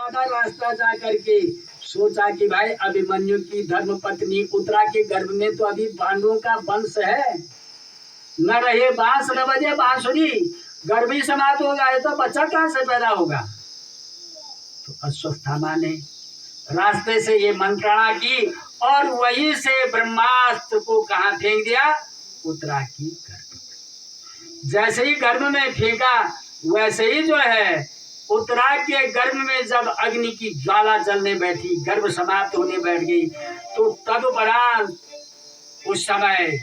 आधा रास्ता जा करके सोचा कि भाई अभिमन्यु की धर्म पत्नी उत्तरा के गर्भ में तो अभी पांडवों का वंश है, न रहे बांस न बजे बांसुरी, गर्भ ही समाप्त होगा, ये तो बच्चा कहाँ से पैदा होगा। तो अश्वत्थामा ने रास्ते से ये मंत्रणा की और वहीं से ब्रह्मास्त्र को कहाँ फेंक दिया, उत्तरा की गर्भ में। जैसे ही गर्भ में फेंका वैसे ही जो है उत्तरा के गर्भ में जब अग्नि की ज्वाला जलने बैठी, गर्भ समाप्त होने बैठ गई, तो तदुपरांत उस समय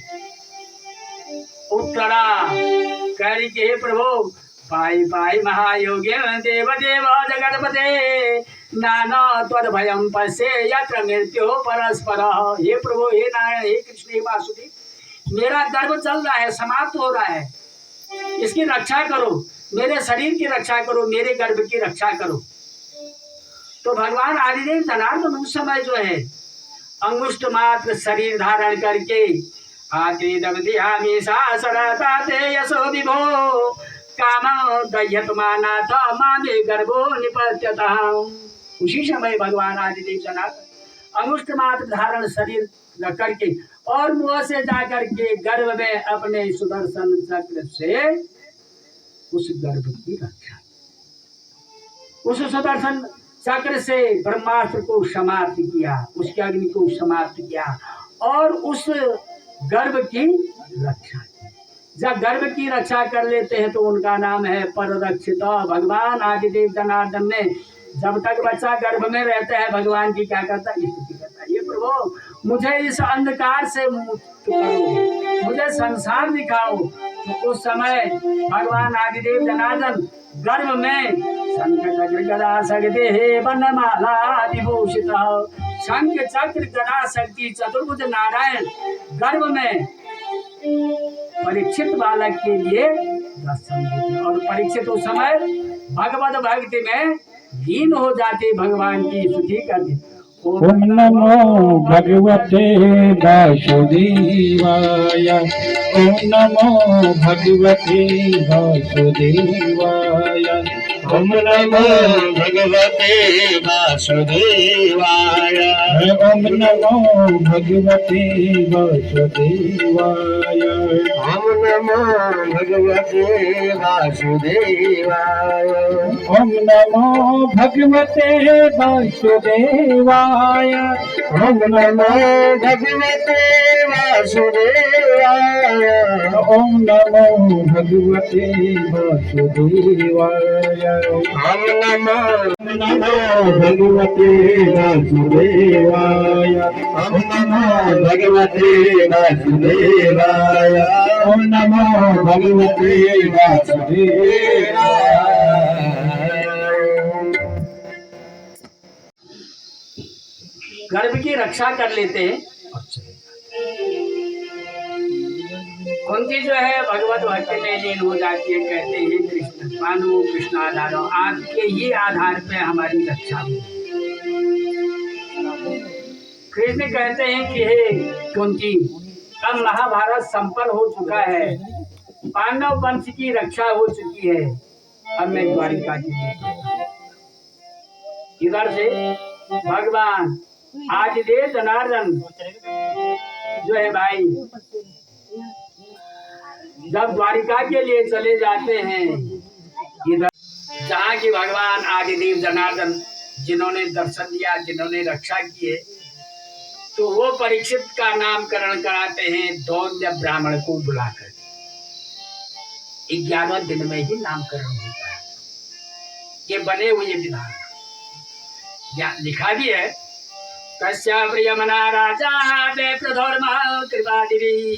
उत्तरा कह रही कि हे प्रभु पाई पाई महायोगे देव देव जगतपते नाना त्वद भयम पश्ये यत्र मृत्यु परस्पर। हे प्रभु, हे नारायण, हे कृष्ण, हे वासुदेव, मेरा गर्भ चल रहा है, समाप्त हो रहा है, इसकी रक्षा करो, मेरे शरीर की रक्षा करो, मेरे गर्भ की रक्षा करो। तो भगवान आदिदेव जनार्दन उस समय जो है अंगुष्ठ मात्र शरीर धारण करके यशो विभो काम दह्यतमानाथ मामे गर्भो निपत्यतः। उसी समय भगवान आदिदेव जनार्दन अंगुष्ठ मात्र धारण शरीर करके और मुंह से जाकर के गर्भ में अपने सुदर्शन चक्र से उस गर्भ की रक्षा, उस सुदर्शन चक्र से ब्रह्मास्त्र को समाप्त किया, उसकी अग्नि को समाप्त किया और उस गर्भ की रक्षा की। जब गर्भ की रक्षा कर लेते हैं तो उनका नाम है पररक्षित। भगवान आदिदेव जनार्दन ने जब तक बच्चा गर्भ में रहता है भगवान की क्या करता है, स्तुति करता है। ये प्रभु मुझे इस अंधकार से मुक्त करो, मुझे संसार दिखाओ। तो उस समय भगवान आदिदेव जनार्दन गर्भ में शंख चक्र गदा शक्ति वनमाला विभूषित, शंख चक्र गदा शक्ति चतुर्भुज नारायण गर्भ में परीक्षित बालक के लिए दर्शन देते और परीक्षित उस समय भगवत भक्ति में लीन हो जाते, भगवान की स्तुति करते। ओम नमो भगवते वासुदेवाय, ओम नमो भगवते वासुदेवाय, ओम नमो भगवते वासुदेवाय, ओम नमो भगवते वासुदेवाय, ओम नमो भगवते वासुदेवाय, ओम नमो भगवते वासुदेवाय, ओम नमो भगवते वासुदेवाय, ओम नमो भगवते वासुदेवाय, ओम नमो भगवते वासुदेवाय, ओम नमो भगवते वासुदेवाय, ओम नमो भगवते वासुदेवाय। गर्भ की रक्षा कर लेते हैं। कुंती जो है भगवत भक्ति में लीन हो जाती है, कहते हैं कृष्ण मानो कृष्ण आधार, आपके ही आधार पे हमारी रक्षा हो। कृष्ण कहते हैं कि हे कुंती, अब महाभारत संपन्न हो चुका है, पांडव वंश की रक्षा हो चुकी है, अब मैं द्वारिका की इधर से भगवान आदिदेव जनार्दन जो है भाई जब द्वारिका के लिए चले जाते हैं, इधर जहाँ की भगवान आदिदेव जनार्दन जिन्होंने दर्शन दिया, जिन्होंने रक्षा की है, तो वो परीक्षित का नामकरण कराते हैं दौन्य ब्राह्मण को बुलाकर। 11वें दिन में ही नामकरण होता है। ये बने हुए विधान लिखा भी है, तस्या प्रियमना राजा प्रधर्म कृपादिवी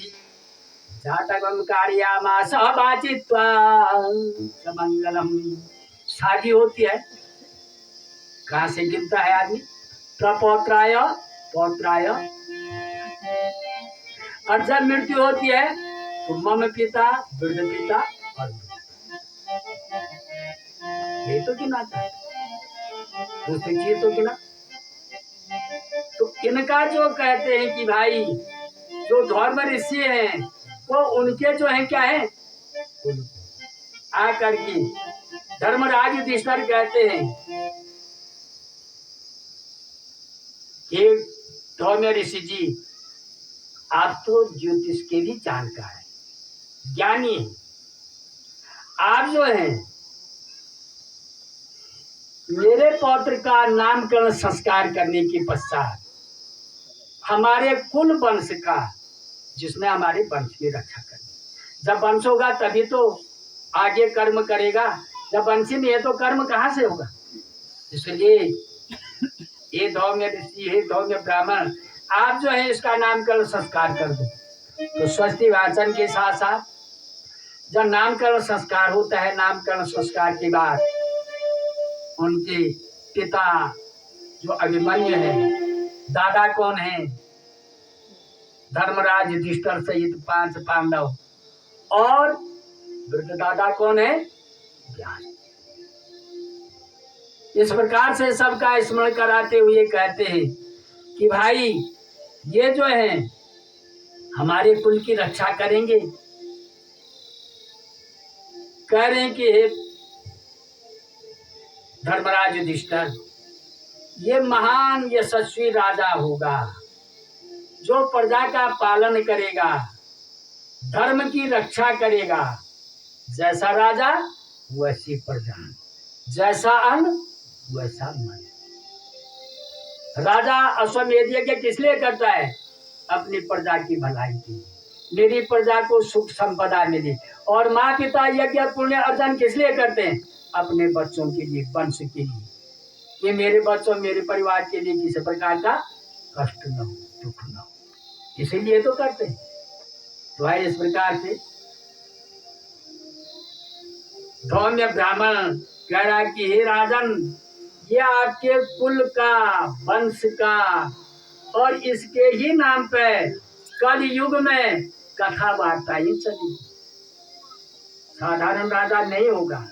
जातकम कार्यामास वाचित्वा समंगलम। शादी होती है, कहाँ से गिनता है आदमी, प्रपौत्राय पौत्राय, और जब मृत्यु होती है तो मम पिता वृद्ध पिता और ये तो गिनाता है, दूसरी चीज तो गिना। तो इनका जो कहते हैं कि भाई जो धर्म ऋषि हैं वो उनके जो है क्या है, आकर के धर्मराज युधिष्ठिर कहते हैं हे धौम्य ऋषि जी, आप तो ज्योतिष के भी जानकार हैं, ज्ञानी हैं। आप जो हैं मेरे पौत्र का नामकरण संस्कार करने के पश्चात हमारे कुल वंश का, जिसमें हमारे वंश की रक्षा करनी, जब वंश होगा तभी तो आगे कर्म करेगा, जब वंश ही नहीं है तो कर्म कहाँ से होगा। इसलिए ये धौम्य ऋषि, हे धौम्य ब्राह्मण, आप जो है इसका नामकरण संस्कार कर दो। तो स्वस्ति वाचन के साथ साथ जब नामकरण संस्कार होता है, नामकरण संस्कार के बाद उनके पिता जो अभिमन्यु है, दादा कौन है, धर्मराज युधिष्ठिर सहित 5 पांडव, और वृद्ध दादा कौन है, व्यास। इस प्रकार से सबका स्मरण कराते हुए कहते हैं कि भाई ये जो है हमारे कुल की रक्षा करेंगे। कह रहे हैं कि हे धर्मराज युधिष्ठिर, ये महान यशस्वी राजा होगा जो प्रजा का पालन करेगा, धर्म की रक्षा करेगा। जैसा राजा वैसी प्रजा, जैसा अन्न वैसा मन। राजा अश्वमेध यज्ञ किस लिए करता है, अपनी प्रजा की भलाई के लिए, मेरी प्रजा को सुख संपदा मिले। और माँ पिता यज्ञ पुण्य अर्जन किस लिए करते हैं, अपने बच्चों के लिए, वंश के लिए, कि मेरे बच्चों मेरे परिवार के लिए किसी प्रकार का कष्ट न हो, दुख न हो, इसीलिए तो करते हैं। तो है इस प्रकार से धौम्य ब्राह्मण कह रहा कि हे राजन, ये आपके कुल का, वंश का, और इसके ही नाम पे कल युग में कथा वार्ता ही चली। साधारण राजा नहीं होगा,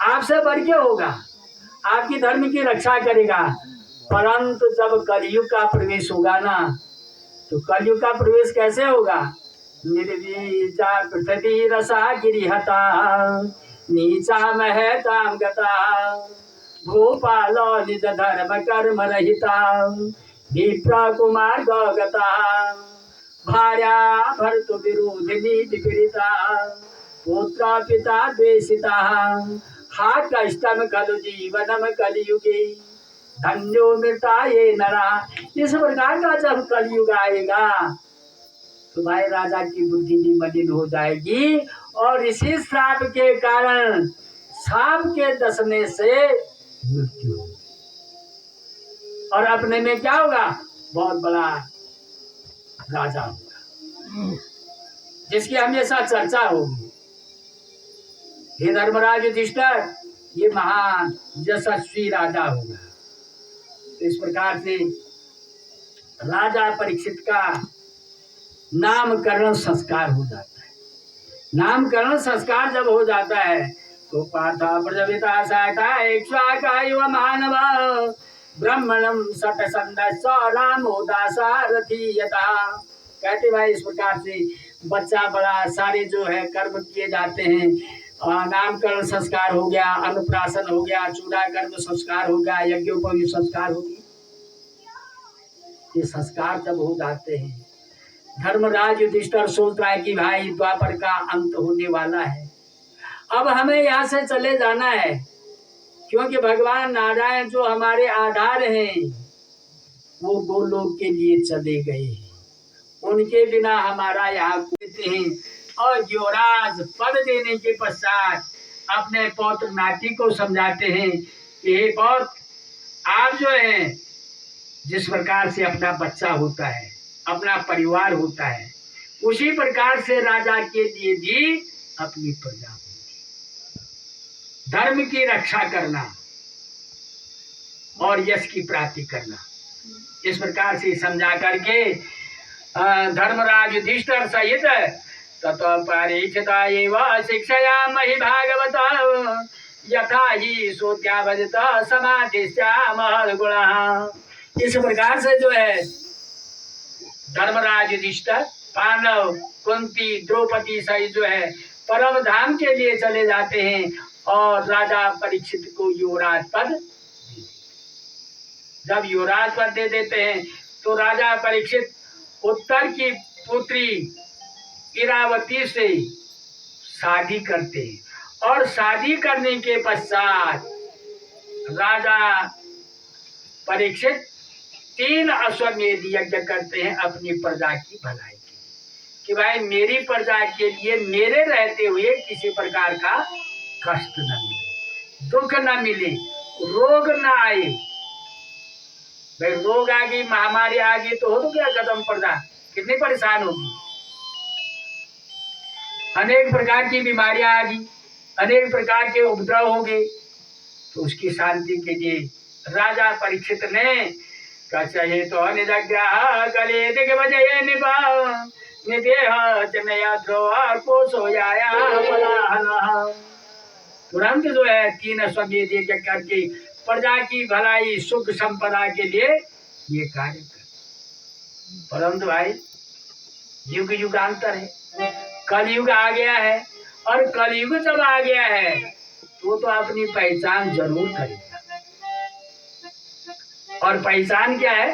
आपसे बढ़ के होगा, आपकी धर्म की रक्षा करेगा। परंतु जब कलयुग का प्रवेश होगा ना, तो कलयुग का प्रवेश कैसे होगा, निर्वीजा पृथ्वी रसा गिरिहता नीचा महताम गता भूपालो निज धर्म कर्म रहिता विप्र कुमार गौगता भार्या भर्तु विरोधिनी विपरीता पुत्र पिता द्वेषिता हा कष्टम खलु जीवनम कलियुगे धन्यो मृता ये नरा। इस प्रकार का जब कलयुग आएगा तो भाई राजा की बुद्धि भी मलिन हो जाएगी, और इसी श्राप के कारण सांप के डसने से मृत्यु होगी, और अपने में क्या होगा, बहुत बड़ा राजा होगा जिसकी हमेशा चर्चा होगी। हे धर्मराज युधिष्ठिर, ये महान यशस्वी राजा होगा। इस प्रकार से राजा परीक्षित का नामकरण संस्कार हो जाता है। नामकरण संस्कार जब हो जाता है तो पार्थ प्रजपिता साता इक्ष्वाकु मानव ब्रह्मणम सतसंदस्स रामो दासारथी यथा। कहते भाई इस प्रकार से बच्चा बड़ा सारे जो है कर्म किए जाते हैं। नामकरण संस्कार हो गया, अन्नप्राशन हो गया, चूड़ा कर्म संस्कार हो गया, यज्ञोपवीत संस्कार हो गया। ये संस्कार जब हो जाते हैं, धर्मराज युधिष्ठिर सोच रहा है कि भाई द्वापर का अंत होने वाला है, अब हमें यहाँ से चले जाना है, क्योंकि भगवान नारायण जो हमारे आधार हैं वो गोलोक के लिए चले गए हैं, उनके बिना हमारा यहाँ कहते हैं। और युवराज पद देने के पश्चात अपने पौत्र नाती को समझाते हैं कि हे पौत्र, आप जो है जिस प्रकार से अपना बच्चा होता है, अपना परिवार होता है, उसी प्रकार से राजा के लिए भी अपनी प्रजा होती, धर्म की रक्षा करना और यश की प्राप्ति करना। इस प्रकार से समझा करके धर्मराज युधिष्ठिर सहित ततो परीक्षिता एव शिक्षयामहि भागवत यथा ही सोत्यावजत समाधिश्चामहर् गुणः। इस प्रकार से जो है धर्मराज युधिष्ठिर पांडव कुंती द्रौपदी सहित जो है परम धाम के लिए चले जाते हैं और राजा परीक्षित को युवराज पद। जब युवराज पद दे देते हैं तो राजा परीक्षित उत्तर की पुत्री इरावती से शादी करते हैं और शादी करने के पश्चात राजा परीक्षित 3 अश्वमेध यज्ञ करते हैं अपनी प्रजा की भलाई के लिए कि भाई मेरी प्रजा के लिए मेरे रहते हुए किसी प्रकार का कष्ट न मिले, दुख न मिले, रोग न आए। भाई रोग आ गई, महामारी आ गई तो हो तो क्या खत्म, प्रजा कितनी परेशान होगी। अनेक प्रकार की बीमारियां आ गई, अनेक प्रकार के उपद्रव हो गए, तो उसकी शांति के लिए राजा परीक्षित ने कछये तो निजग्रह कले दिग बजे निभा निदेह चनया द्रोह को सोयाया बलाहना। तुरंत जो है 3 अश्वमेध यज्ञ करके प्रजा की भलाई सुख संपदा के लिए ये कार्य कर। परंतु भाई युग युगांतर है, कलयुग आ गया है और कलयुग जब आ गया है तो अपनी पहचान जरूर करेगा। और पहचान क्या है?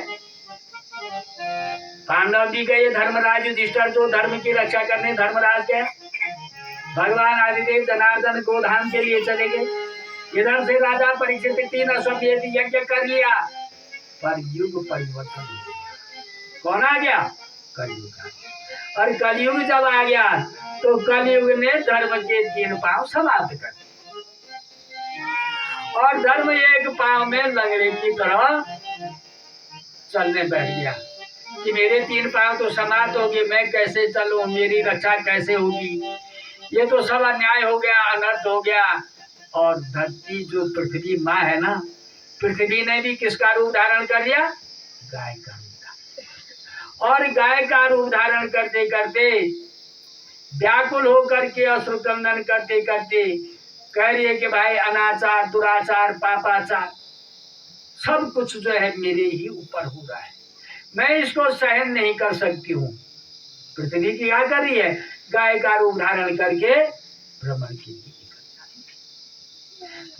पांडव भी गए, धर्मराज युधिष्ठिर जो धर्म की रक्षा करने धर्मराज के भगवान आदिदेव जनार्दन गोधाम के लिए चले गए। इधर से राजा परीक्षित 3 अश्वमेध यज्ञ कर लिया, पर युग परिवर्तन हो गया। कौन आ गया? कलयुग आ गया। और कलयुग जब आ गया तो कलयुग ने धर्म के 3 पांव समाप्त कर दिए और धर्म एक पांव में लंगड़े की तरह चलने बैठ गया कि मेरे 3 पांव तो समाप्त हो गए, मैं कैसे चलूं, मेरी रक्षा कैसे होगी। ये तो सब अन्याय हो गया, अनर्थ हो गया। और धरती जो पृथ्वी माँ है ना, पृथ्वी ने भी किसका रूप धारण कर लिया? गाय का रूप धारण। और गाय का रूप धारण करते करते व्याकुल होकर के अश्रुकंदन करते करते कह रही है कि भाई अनाचार, दुराचार, पापाचार सब कुछ जो है मेरे ही ऊपर हो रहा है, मैं इसको सहन नहीं कर सकती हूँ। पृथ्वी की क्या कर रही है? गाय का रूप धारण करके भ्रमण के लिए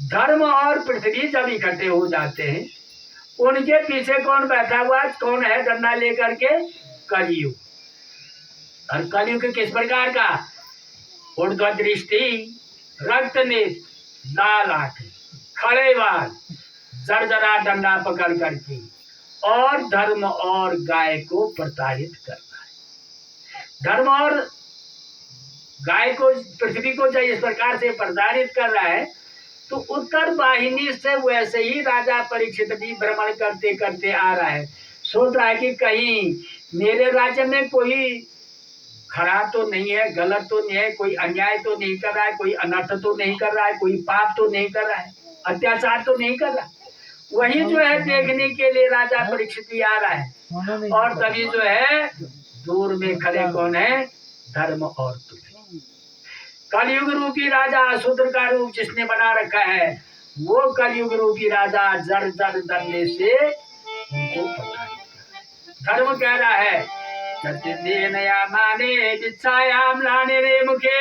धर्म और पृथ्वी जब इकट्ठे हो जाते हैं, उनके पीछे कौन बैठा हुआ? कौन है डंडा लेकर के? कलयुग। और कलयुग किस प्रकार का? ऊर्ध्व दृष्टि, रक्त नेत्र, लाल आंखें, खड़े बाल, जरजरा डंडा पकड़ करके और धर्म और गाय को प्रताड़ित करना है। धर्म और गाय को, पृथ्वी को जब इस प्रकार से प्रताड़ित कर रहा है तो उत्तर वाहिनी से वैसे ही राजा परीक्षित भी भ्रमण करते करते आ रहा है। सोच रहा है कि कहीं मेरे राज्य में कोई खराब तो नहीं है, गलत तो नहीं है, कोई अन्याय तो नहीं कर रहा है, कोई अनर्थ तो नहीं कर रहा है, कोई पाप तो नहीं कर रहा है, अत्याचार तो नहीं कर रहा। वही जो है देखने के लिए राजा परीक्षित भी आ रहा है। और तभी जो है दूर में खड़े कौन है? धर्म और पृथ्वी। कलयुग रूपी राजा, शूद्र का रूप जिसने बना रखा है, वो कलयुग रूपी राजा जर जर डरने से उनको धर्म कह रहा है नया माने जिच्छायाम लाने रे मुखे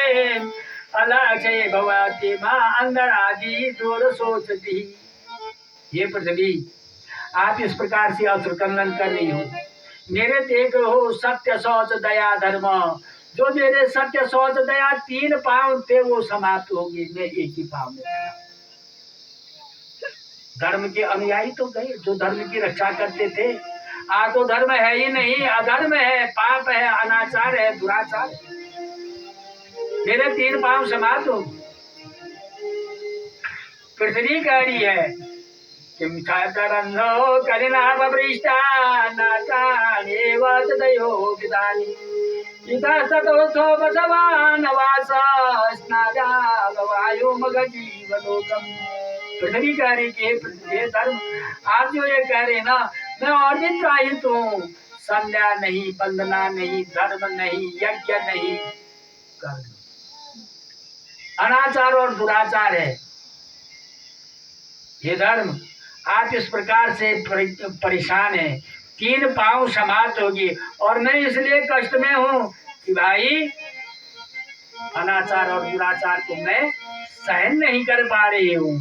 अलक्षय भवती मां अंदर आदि दूर सोचती। ये पृथ्वी आप इस प्रकार से असुरकंदन कर रही हो, मेरे देख हो सत्य शौच दया धर्म, जो मेरे सत्य शौच दया 3 पांव थे वो समाप्त हो गए, मैं एक ही पांव में। धर्म के अनुयायी तो गए जो धर्म की रक्षा करते थे, तो धर्म है ही नहीं, अधर्म है, पाप है, अनाचार है, दुराचार है। मेरे 3 पांव समाप्त हो। पृथ्वी कह रही है किम छातरन्नो कलिनाभृष्टा नाटानेव तदयो विदानि इतस्ततोथो बसवानवास स्नादावायुमगजीवलोकम्। पृथ्वी कह रही कि पृथ्वी धर्म, आप जो ये कह रहे ना, मैं और भी त्राहित हूँ, संध्या नहीं, वंदना नहीं, धर्म नहीं, यज्ञ नहीं, कर्म, अनाचार और दुराचार है। ये धर्म आप इस प्रकार से परेशान है, 3 पांव समाप्त होगी और मैं इसलिए कष्ट में हूँ कि भाई अनाचार और दुराचार को मैं सहन नहीं कर पा रही हूँ।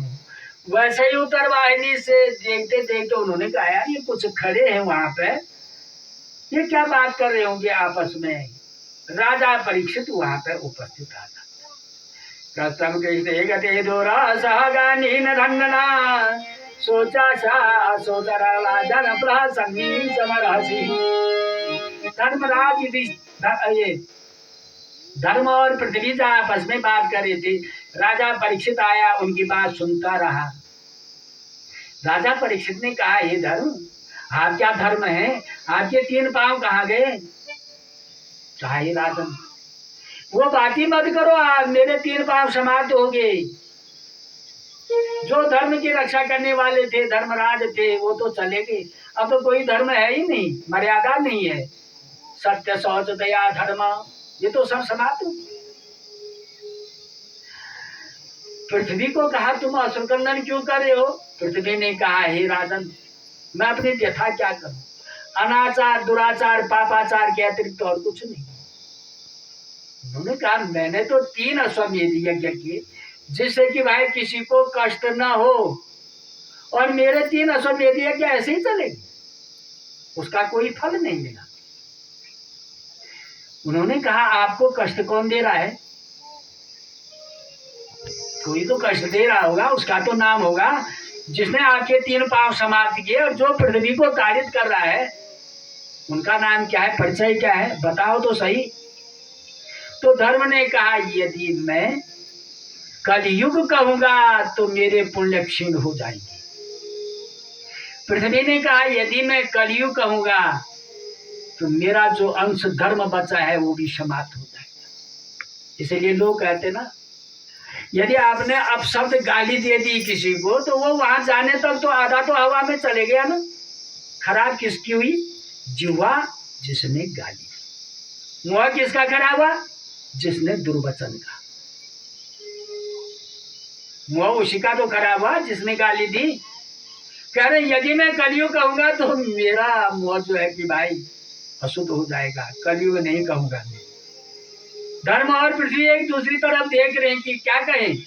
वैसे ही उत्तर वाहिनी से देखते देखते उन्होंने कहा यार ये कुछ खड़े हैं वहां पे, ये क्या बात कर रहे होंगे आपस में। राजा परीक्षित वहां पे उपस्थित था। प्रस्तम कृष्ण गते दोरा सहगानी न धन्ना सोचा सा सोचा राजन प्रसन्नी समरहसी। धर्मराज ये धर्म और पृथ्वी आपस में बात कर रहे थे। राजा परीक्षित आया, उनकी बात सुनता रहा। राजा परीक्षित ने कहा हे धर्म, आप क्या धर्म है, आपके 3 पांव कहाँ गए। कहा हे राजन वो बात ही मत करो, आप मेरे 3 पांव समाप्त हो गए। जो धर्म की रक्षा करने वाले थे, धर्मराज थे, वो तो चले गए। अब तो कोई धर्म है ही नहीं, मर्यादा नहीं है। सत्य शौच दया धर्म ये तो सब समाप्त। पृथ्वी को कहा तुम असुरकंदन क्यों कर रहे हो। पृथ्वी ने कहा हे राजन मैं अपनी व्यथा क्या करूं, अनाचार दुराचार पापाचार के अतिरिक्त और कुछ नहीं। उन्होंने कहा मैंने तो 3 अश्वमेध यज्ञ किए जिससे कि भाई किसी को कष्ट न हो, और मेरे 3 अश्वमेध यज्ञ ऐसे ही चलेंगे, उसका कोई फल नहीं मिला। उन्होंने कहा आपको कष्ट कौन दे रहा है। कोई तो कष्ट दे रहा होगा, उसका तो नाम होगा जिसने आपके 3 पांव समाप्त किए, और जो पृथ्वी को ताड़ित कर रहा है उनका नाम क्या है, परिचय क्या है, बताओ तो सही। तो धर्म ने कहा यदि मैं कलयुग कहूंगा तो मेरे पुण्य क्षीण हो जाएंगे। पृथ्वी ने कहा यदि मैं कलयुग कहूंगा तो मेरा जो अंश धर्म बचा है वो भी समाप्त हो जाएगा। इसलिए लोग कहते ना यदि आपने अपशब्द गाली दे दी किसी को तो वो वहां जाने तक तो आधा तो हवा में चले गया ना। खराब किसकी हुई, जिह्वा जिसने गाली, मुंह किसका खराब हुआ, जिसने दुर्वचन का। मुंह उसी का तो खराब हुआ जिसने गाली दी। कह रहे यदि मैं कलयुग कहूंगा तो मेरा मुंह जो है कि भाई अशुद्ध हो जाएगा, कलयुग नहीं कहूंगा मैं। धर्म और पृथ्वी एक दूसरी तरफ देख रहे हैं कि क्या कहें।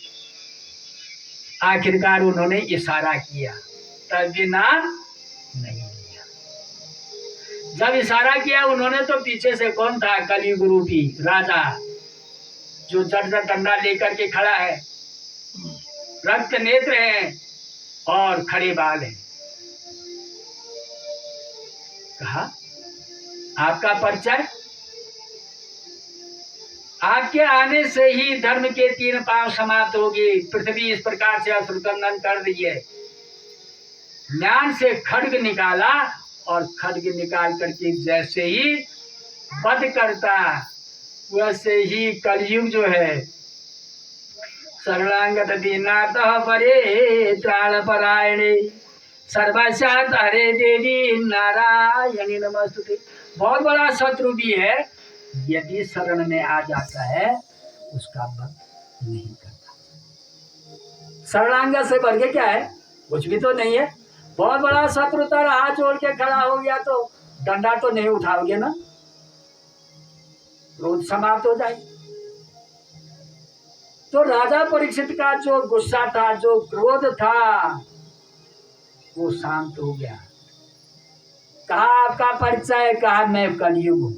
आखिरकार उन्होंने इशारा किया, तब भी नाम नहीं लिया। जब इशारा किया उन्होंने तो पीछे से कौन था, कलयुग रूपी राजा जो जड़ डंडा लेकर के खड़ा है, रक्त नेत्र है और खड़े बाल है। कहा आपका परिचय, आपके आने से ही धर्म के 3 पांव समाप्त होगी। पृथ्वी इस प्रकार से असुरकंदन कर रही है। ज्ञान से खड्ग निकाला और खड्ग निकाल करके जैसे ही वध करता वैसे ही कलयुग जो है शरणागत दीनाथ परे त्राण परायणे सर्वशात हरे देवी नारायणी नमस्तुते। बहुत बड़ा शत्रु भी है, यदि शरण में आ जाता है उसका वध नहीं करता। शरणागत से बढ़ के क्या है, कुछ भी तो नहीं है। बहुत बड़ा शत्रु तर हाथ जोड़ के खड़ा हो गया तो डंडा तो नहीं उठाओगे ना, क्रोध समाप्त हो जाए। तो राजा परीक्षित का जो गुस्सा था, जो क्रोध था, वो शांत हो गया। कहा आपका परिचय, कहा मैं कलयुग हूं,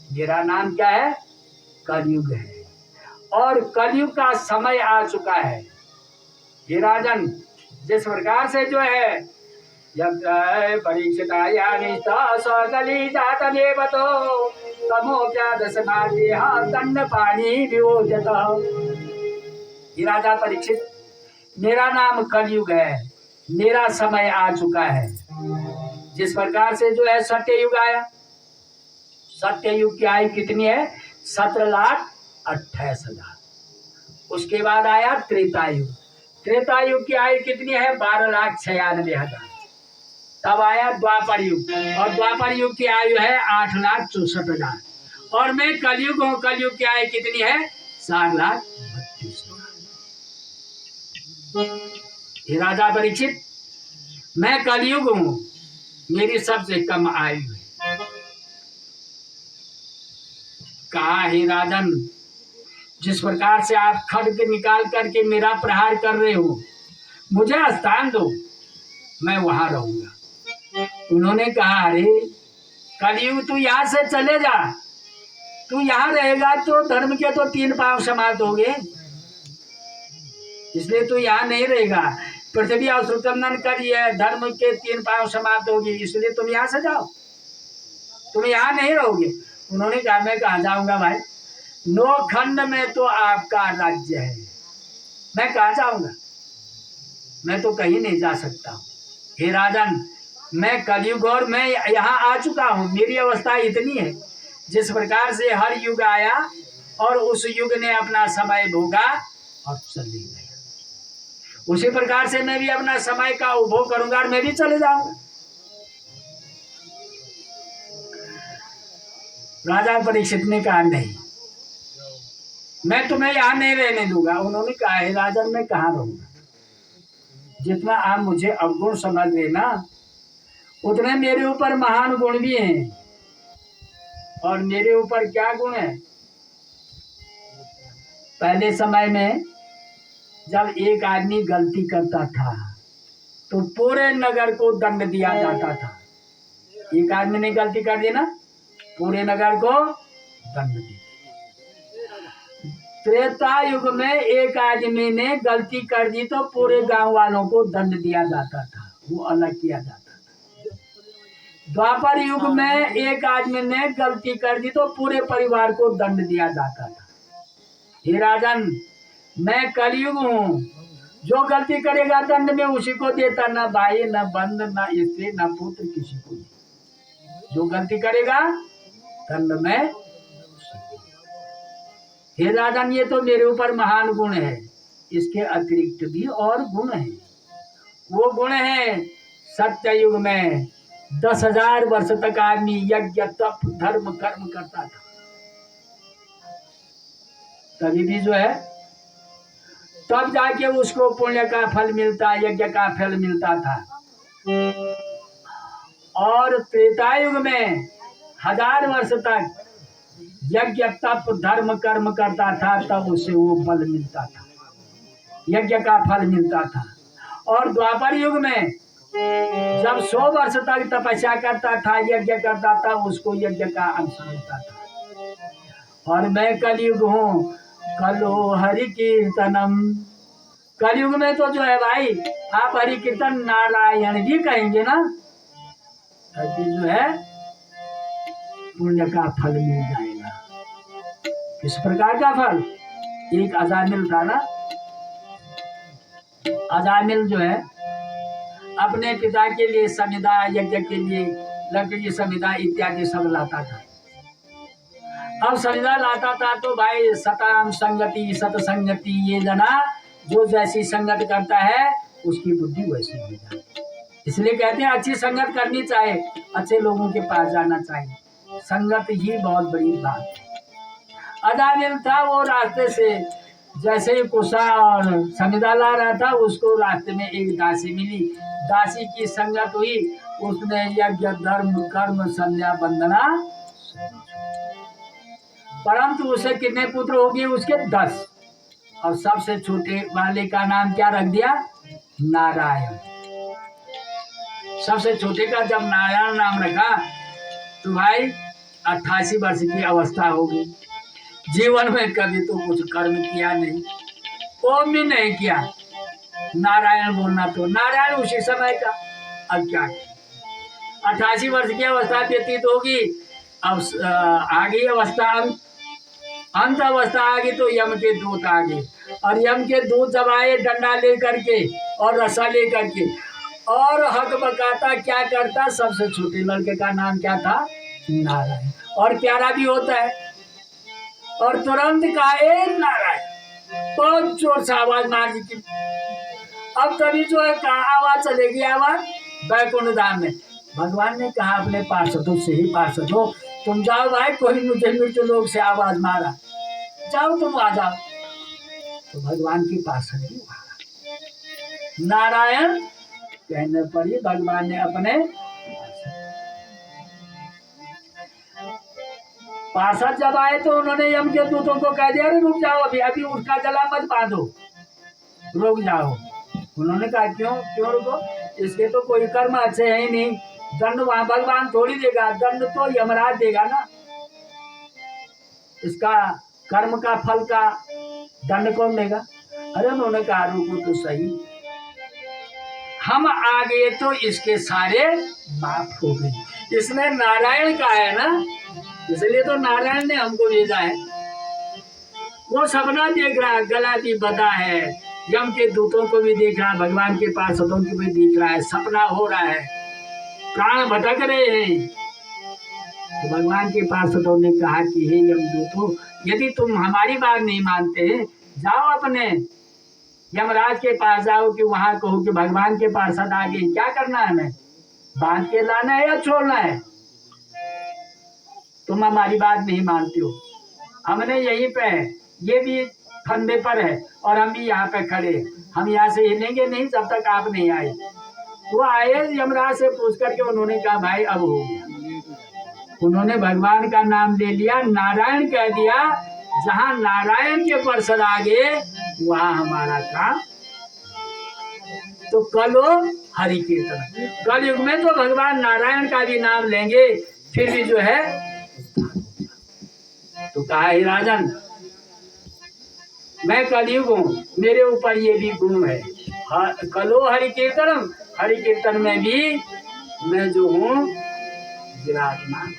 मेरा नाम क्या है, कलयुग है, और कलयुग का समय आ चुका है। ये राजन जिस प्रकार से जो है परीक्षित सकली जात देवतो दंड पानी विवोचत। ये राजा परीक्षित, मेरा नाम कलयुग है, मेरा समय आ चुका है। जिस प्रकार से जो है सत्ययुग आया, सत्ययुग की आयु कितनी है, 17,28,000। उसके बाद आया त्रेतायुग, त्रेतायुग की आयु कितनी है, 12,96,000। तब आया द्वापर युग, और द्वापर युग की आयु है 8,64,000। और मैं कलयुग हूँ, कलयुग की आयु कितनी है, 4,32,000। हे राजा परीक्षित, मैं कलयुग हूँ, मेरी सबसे कम आयु है। कहा हे राजन, जिस प्रकार से आप खड्ग निकाल करके मेरा प्रहार कर रहे हो, मुझे स्थान दो, मैं वहां रहूंगा। उन्होंने कहा अरे कलयुग तू यहाँ से चले जा, तू यहाँ रहेगा तो धर्म के तो 3 पांव समाप्त हो गए, इसलिए तू यहाँ नहीं रहेगा। पृथ्वी असुरकंदन करी है, धर्म के 3 पांव समाप्त होगी, इसलिए तुम यहाँ से जाओ, तुम यहाँ नहीं रहोगे। उन्होंने कहा मैं कहाँ जाऊंगा भाई, 9 खंड में तो आपका राज्य है, मैं कहाँ जाऊंगा, मैं तो कहीं नहीं जा सकता हूँ। हे राजन, मैं कलयुग और मैं यहाँ आ चुका हूँ, मेरी अवस्था इतनी है। जिस प्रकार से हर युग आया और उस युग ने अपना समय भोगा और चले गया, उसी प्रकार से मैं भी अपना समय का उपभोग करूंगा और मैं भी चले जाऊंगा। राजा परीक्षित ने कहा नहीं, मैं तुम्हें यहाँ नहीं रहने दूंगा। उन्होंने कहा है राजन मैं कहाँ रहूंगा, जितना आप मुझे अवगुण समझ लेना उतने मेरे ऊपर महान गुण भी हैं। और मेरे ऊपर क्या गुण है, पहले समय में जब एक आदमी गलती करता था तो पूरे नगर को दंड दिया जाता था। एक आदमी ने गलती कर दी ना, पूरे नगर को दंड दिया। त्रेता युग में एक आदमी ने गलती कर दी तो पूरे गांव वालों को दंड दिया जाता था, वो अलग किया जाता था। द्वापर युग में एक आदमी ने गलती कर दी तो पूरे परिवार को दंड दिया जाता था। हे राजन, मैं कलयुग हूँ, जो गलती करेगा दंड में उसी को देता, न भाई न बंद न स्त्री न पुत्र किसी को नहीं। जो गलती करेगा दंड में। हे राजन, ये तो मेरे ऊपर महान गुण है, इसके अतिरिक्त भी और गुण है। वो गुण है सत्य युग में 10,000 वर्ष तक आदमी यज्ञ तप धर्म कर्म करता था, तभी भी जो है तब जाके उसको पुण्य का फल मिलता, यज्ञ का फल मिलता था। और त्रेता युग में 1000 वर्ष तक यज्ञ तप धर्म कर्म करता था, तब उसे वो फल मिलता था, यज्ञ का फल मिलता था। और द्वापर युग में जब 100 वर्ष तक तपस्या करता था, यज्ञ करता था, उसको यज्ञ का अंश मिलता था। और मैं कलयुग हूँ, कलो हरि कीर्तनम। कलयुग में तो जो है भाई आप हरि कीर्तन नारायण भी कहेंगे ना, तभी जो है पुण्य का फल मिल जाएगा। किस प्रकार का फल, एक अजामिल था ना, अजामिल जो है अपने पिता के लिए समिधा, यज्ञ के लिए लकड़ी समिधा इत्यादि सब लाता था। अब समिधा लाता था तो भाई सताम संगति सतसंगति, ये जना जो जैसी संगत करता है उसकी बुद्धि वैसी हो जाती है। इसलिए कहते हैं अच्छी संगत करनी चाहिए, अच्छे लोगों के पास जाना चाहिए, संगत ही बहुत बड़ी बात है। अजामिल था, वो रास्ते से जैसे ही कुशा और समिधा ला रहा था, उसको रास्ते में एक दासी मिली, दासी की संगत हुई, उसने यज्ञ धर्म कर्म संध्या वंदना, परंतु उसे कितने पुत्र हो गए, उसके 10, और सबसे छोटे वाले का नाम क्या रख दिया, नारायण। सबसे छोटे का जब नारायण नाम रखा तो भाई 88 वर्ष की अवस्था होगी, जीवन में कभी तो कुछ कर्म किया नहीं, ओम भी नहीं किया, नारायण बोलना तो नारायण उसी समय का। अब क्या 88 वर्ष की अवस्था व्यतीत होगी, अब आगे अवस्था अंत अवस्था आ गई तो यम के दूत आ गए, और यम के दूत जब आए डंडा लेकर के और रसा लेकर के, और हक बकाता क्या करता, सबसे छोटे लड़के का नाम क्या था, नारायण, और प्यारा भी होता है। और तुरंत कहा ए नारायण, बहुत जोर से आवाज मार दी थी। अब तभी जो है कहा आवाज चलेगी, आवाज बैकुंठ धाम में। भगवान ने कहा अपने पार्षदों से ही, पार्षदों तुम जाओ भाई, कोई मुझे मृत्यु लोग से आवाज मारा, जाओ तुम आ जाओ। तो भगवान की पार्षद भी मारा, नारायण कहने पर ही भगवान ने अपने पार्षद जब आए तो उन्होंने यम के दूतों को कह दिया, अरे रुक जाओ, अभी अभी उसका गला मत बांधो, रुक जाओ। उन्होंने कहा क्यों क्यों रुको, इसके तो कोई कर्म अच्छे है ही नहीं, दंड वहां भगवान थोड़ी देगा, दंड तो यमराज देगा ना, इसका कर्म का फल का दंड कौन देगा। अरे उन्होंने कहा रुको तो सही, हम आ गए तो इसके सारे माफ हो गए, इसने नारायण का है ना, इसलिए तो नारायण ने हमको भेजा है। वो सपना देख रहा है, गला भी बदा है, यम के दूतों को भी देख रहा है, भगवान के पार्षदों को भी देख रहा है, सपना हो रहा है, प्राण भटक रहे हैं। तो भगवान के पार्षदों ने कहा कि हे यमदूतों, यदि तुम हमारी बात नहीं मानते जाओ अपने यमराज के पास जाओ, कि वहां कहो कि भगवान के पार्षद आ गए, क्या करना है, हमें बांध के लाना है या छोड़ना है, तुम हमारी बात नहीं मानते हो, हमने यहीं पे है, ये भी फंदे पर है और हम भी यहाँ पे खड़े, हम यहाँ से हिलेंगे नहीं जब तक आप नहीं आए। वो आए यमराज से पूछ करके, उन्होंने कहा भाई अब हो गया, उन्होंने भगवान का नाम ले लिया, नारायण कह दिया, जहाँ नारायण के पार्षद आ गए वहाँ हमारा काम। तो कल हो हरि कीर्तन, कल युग में तो भगवान नारायण का भी नाम लेंगे, फिर भी जो है तो कहा हे राजन, मैं कलयुग हूँ, मेरे ऊपर ये भी गुण है, कलो हरि कीर्तनम, हरि कीर्तन में भी मैं जो हूँ विराजमान।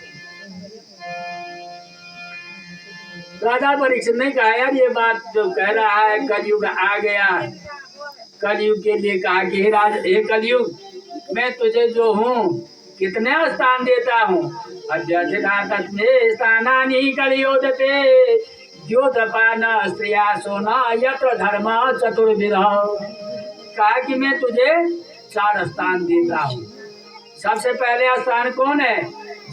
राजा परीक्षित ने कहा यार ये बात जो कह रहा है कलयुग आ गया, कलयुग के लिए कहा कि हे कलयुग, मैं तुझे जो हूँ कितने स्थान देता हूँ, स्थानानि कलियोदते द्योतपान स्त्रिया सोना यत्र धर्म चतुर्विध। कहा कि मैं तुझे 4 स्थान देता हूँ। सबसे पहले स्थान कौन है,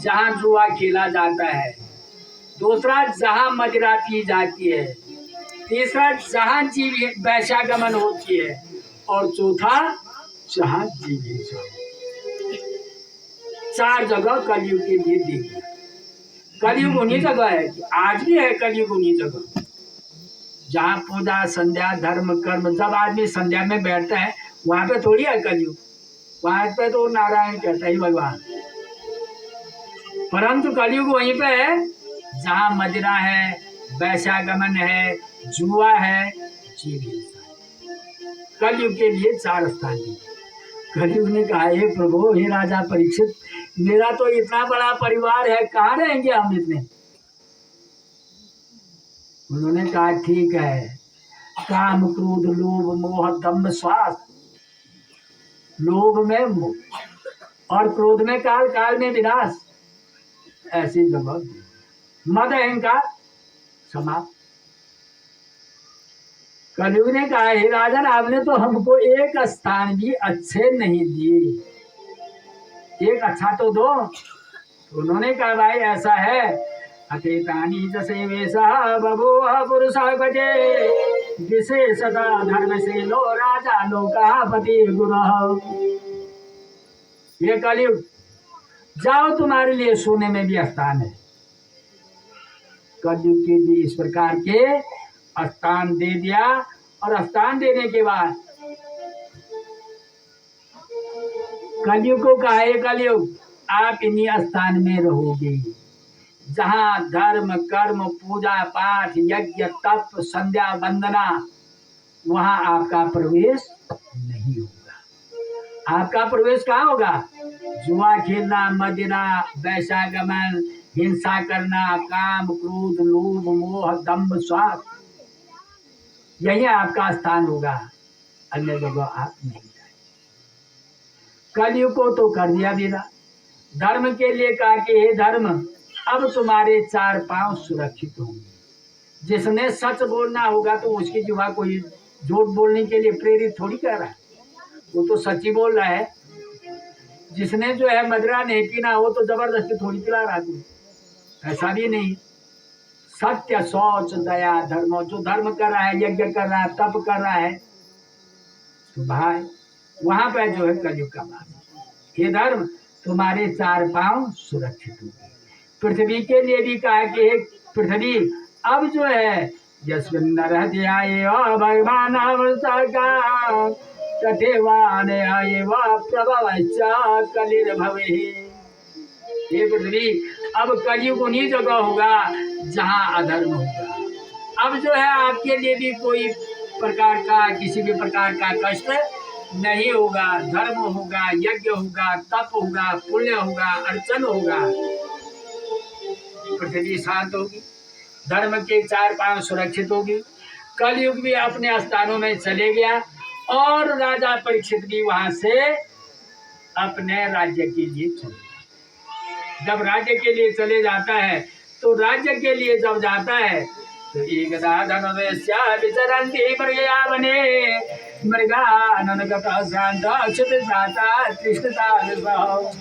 जहाँ जुआ खेला जाता है, दूसरा जहाँ मदिरा पी जाती है, तीसरा जहाँ जीव वैशागमन होती है, और चौथा जहाँ जीव। 4 जगह कलयुग के लिए दी गई। कलयुग उन्हीं जगह है, आज भी है कलयुग उन्हीं जगह, जहाँ पूजा संध्या धर्म कर्म, जब आदमी संध्या में बैठता है वहां पे थोड़ी है कलयुग, वहां पे तो नारायण कहता है भगवान, परंतु कलयुग वहीं पे है जहाँ मदिरा है, वैशागमन है, जुआ है, जीव हिंसा। कलयुग के लिए 4 स्थान दिए। कलयुग ने कहा हे प्रभु, हे राजा परीक्षित, मेरा तो इतना बड़ा परिवार है, कहाँ रहेंगे हम इतने। उन्होंने कहा ठीक है, काम क्रोध लोभ मोह दम्भ स्वार्थ, लोभ में मोह और क्रोध में काल, काल में विनाश, ऐसी जगह मद अहंकार समाप्त। कलयुग ने कहा हे राजन, आपने तो हमको एक स्थान भी अच्छे नहीं दिए, एक अच्छा तो दो। उन्होंने कहा भाई ऐसा है, अकेतानी जैसे वैसा बभूव पुरुष गजे, विशेषता धर्म से लो राजा लोकापति गुरु। ये कलयुग, जाओ तुम्हारे लिए सोने में भी स्थान है। कलयुग के लिए इस प्रकार के स्थान दे दिया, और स्थान देने के बाद कलयुग को कहा है कलयुग, आप इन्हीं स्थान में रहोगे जहाँ धर्म कर्म पूजा पाठ यज्ञ तप संध्या वंदना, वहाँ आपका प्रवेश नहीं होगा। आपका प्रवेश कहाँ होगा, जुआ खेलना, मदिरा वैशागमन, हिंसा करना, काम क्रोध लोभ मोह दम्भ स्वार्थ, यही आपका स्थान होगा, अन्य जगह आप नहीं जाएंगे। कलयुग को तो कर दिया विदा। धर्म के लिए कहा कि हे धर्म, अब तुम्हारे 4 पांव सुरक्षित होंगे। जिसने सच बोलना होगा तो उसकी जुआ कोई झूठ बोलने के लिए प्रेरित थोड़ी कर रहा है, वो तो सच ही बोल रहा है। जिसने जो है मदिरा नहीं पीना हो तो जबरदस्ती थोड़ी पिला रहा तू, ऐसा भी नहीं। सत्य शौच दया धर्म, जो धर्म कर रहा है, यज्ञ कर रहा है, तप कर रहा है, तो भाई वहां पर जो है कलयुग का बात है। ये धर्म तुम्हारे 4 पांव सुरक्षित होंगे। पृथ्वी के लिए भी कहा कि पृथ्वी अब जो है यस्मिन् नरहत्याय भगवान तथेवाने आये वा प्रभव कलिर्भवे। हे पृथ्वी, अब कलयुग उन्हीं जगह होगा जहाँ अधर्म होगा। अब जो है आपके लिए भी कोई प्रकार का, किसी भी प्रकार का कष्ट नहीं होगा। धर्म होगा, यज्ञ होगा, तप होगा, पुण्य होगा, अर्चन होगा। पृथ्वी शांत होगी, धर्म के चार पांव सुरक्षित होगी। कलयुग भी अपने स्थानों में चले गया और राजा परीक्षित भी वहां से अपने राज्य के लिए चले गया। जब राज्य के लिए चले जाता है तो राज्य के लिए जब जाता है तो एक विचरन्ति मृगयावने मृगाननगतः शान्त अच्युत जाता तृष्णता विभव।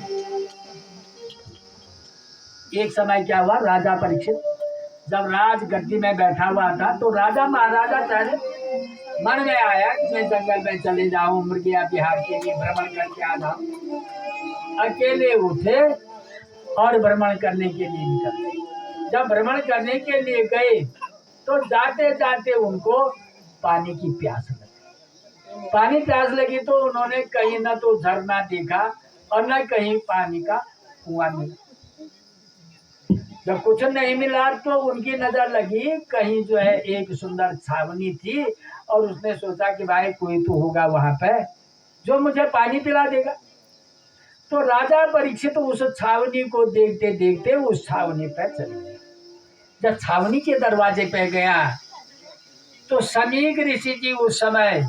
एक समय क्या हुआ, राजा परीक्षित जब राजगद्दी में बैठा हुआ था तो राजा महाराजा चाहे मन में आया कि मैं जंगल में चले जाऊं, मृगया बिहार के लिए भ्रमण करके आ जाऊं। अकेले उठे और भ्रमण करने के लिए निकले। जब भ्रमण करने के लिए गए तो जाते जाते उनको पानी की प्यास लगी। पानी प्यास लगी तो उन्होंने कहीं न तो झरना देखा और न कहीं पानी का कुआं मिला। जब कुछ नहीं मिला तो उनकी नजर लगी कहीं जो है एक सुंदर छावनी थी और उसने सोचा कि भाई कोई तो होगा वहां पे जो मुझे पानी पिला देगा। तो राजा परीक्षित उस छावनी को देखते देखते उस छावनी पे चले गए। जब छावनी के दरवाजे पे गया तो समीक ऋषि जी उस समय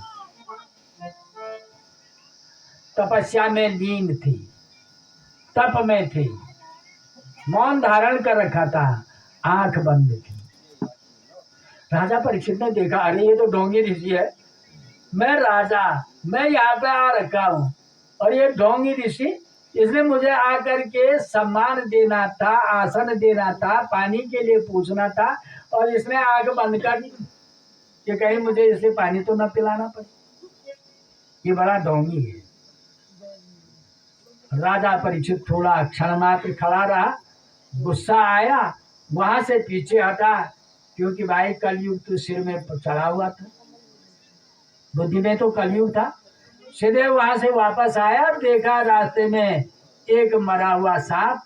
तपस्या में लीन थी, तप में थे, मौन धारण कर रखा था, आंख बंद थी। राजा परीक्षित ने देखा, अरे ये तो ढोंगी ऋषि है, मैं राजा, मैं यहाँ पे आ रखा हूँ और ये ढोंगी ऋषि, इसने मुझे आकर के सम्मान देना था, आसन देना था, पानी के लिए पूछना था और इसने आंख बंद कर दी कि कहीं मुझे इसे पानी तो न पिलाना पड़े। ये बड़ा ढोंगी है। राजा परीक्षित थोड़ा क्षण मात्र खड़ा रहा, गुस्सा आया, वहां से पीछे हटा क्योंकि भाई कलयुग तो सिर में चढ़ा हुआ था, बुद्धि में तो कलयुग था। सीधे वहां से वापस आया, देखा रास्ते में एक मरा हुआ सांप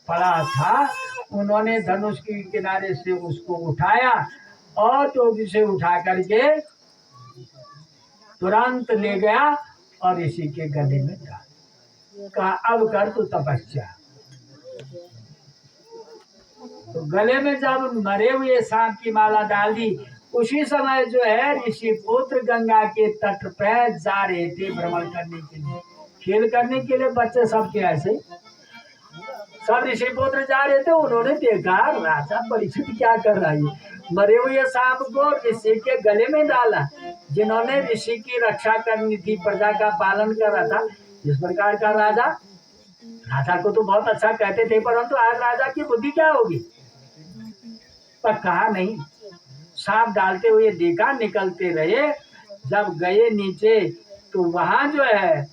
पड़ा था। उन्होंने धनुष के किनारे से उसको उठाया और टोपी से उठा करके तुरंत ले गया और इसी के गले में डाल। कहा अब कर तू तपस्या। तो गले में जब मरे हुए सांप की माला डाल दी, उसी समय जो है ऋषि पुत्र गंगा के तट पर जा रहे थे भ्रमण करने के लिए, खेल करने के लिए। बच्चे सब के ऐसे सब ऋषि पुत्र जा रहे थे। उन्होंने देखा राजा परीक्षित क्या कर रहा है, मरे हुए सांप को ऋषि के गले में डाला। जिन्होंने ऋषि की रक्षा करनी थी, प्रजा का पालन कर रहा था, इस प्रकार का राजा को तो बहुत अच्छा कहते थे, परंतु आज राजा की बुद्धि क्या होगी। पर कहा नहीं, सांप डालते हुए देखा, निकलते रहे। जब गए नीचे तो वहां जो है